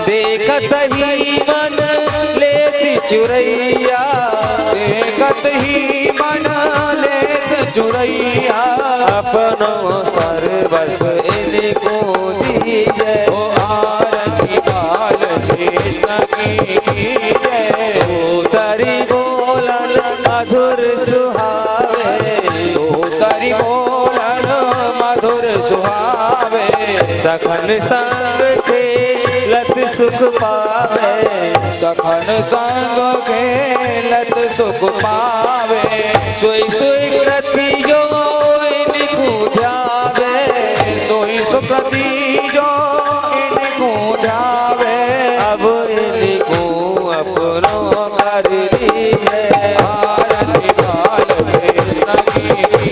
देखत ही मन लेती चुरैया, देखत ही मन लेत चुरैया, अपनो सर्वस इनको दीजिए, ओ आरती बाल कृष्ण की जय। तरी बोलन मधुर सुहावे, तरी बोलन मधुर सुहावे, सखन संग खेलत सुख पावे, सखन संग खेलत सुख पावे, सोई सोई कृति जो इनको ध्यावे, सोई सुकृति जो इनको ध्यावे, अब इनको अपनो कर लीजिए, आरती बाल कृष्ण की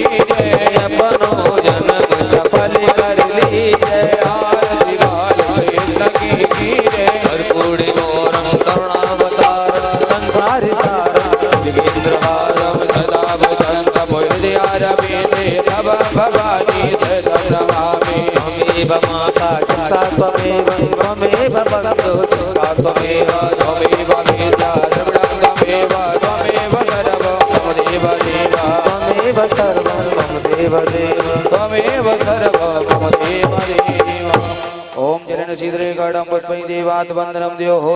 जय। अपनो जन्म सफल कर लीजिए, आरती बाल कृष्ण की जय। कर्पूरी मोरम करुणावतारम संसार सारम जोगेंद्र हारम सदा भजन्त मुरलीरविंदे तव भवानी शरणमामि। त्वमेव माता पिता त्वमेव त्वमेव बन्धुः सखा त्वमेव त्वमेव विद्या द्रविणङ्गमेव त्वमेव सर्वं मम देव देव। त्वमेव सर्वं मम देव देव। त्वमेव सर्वं मम देव देव। ओम जलेन शीघ्रे गडं पुष्पै देवात् वन्दनं द्योः।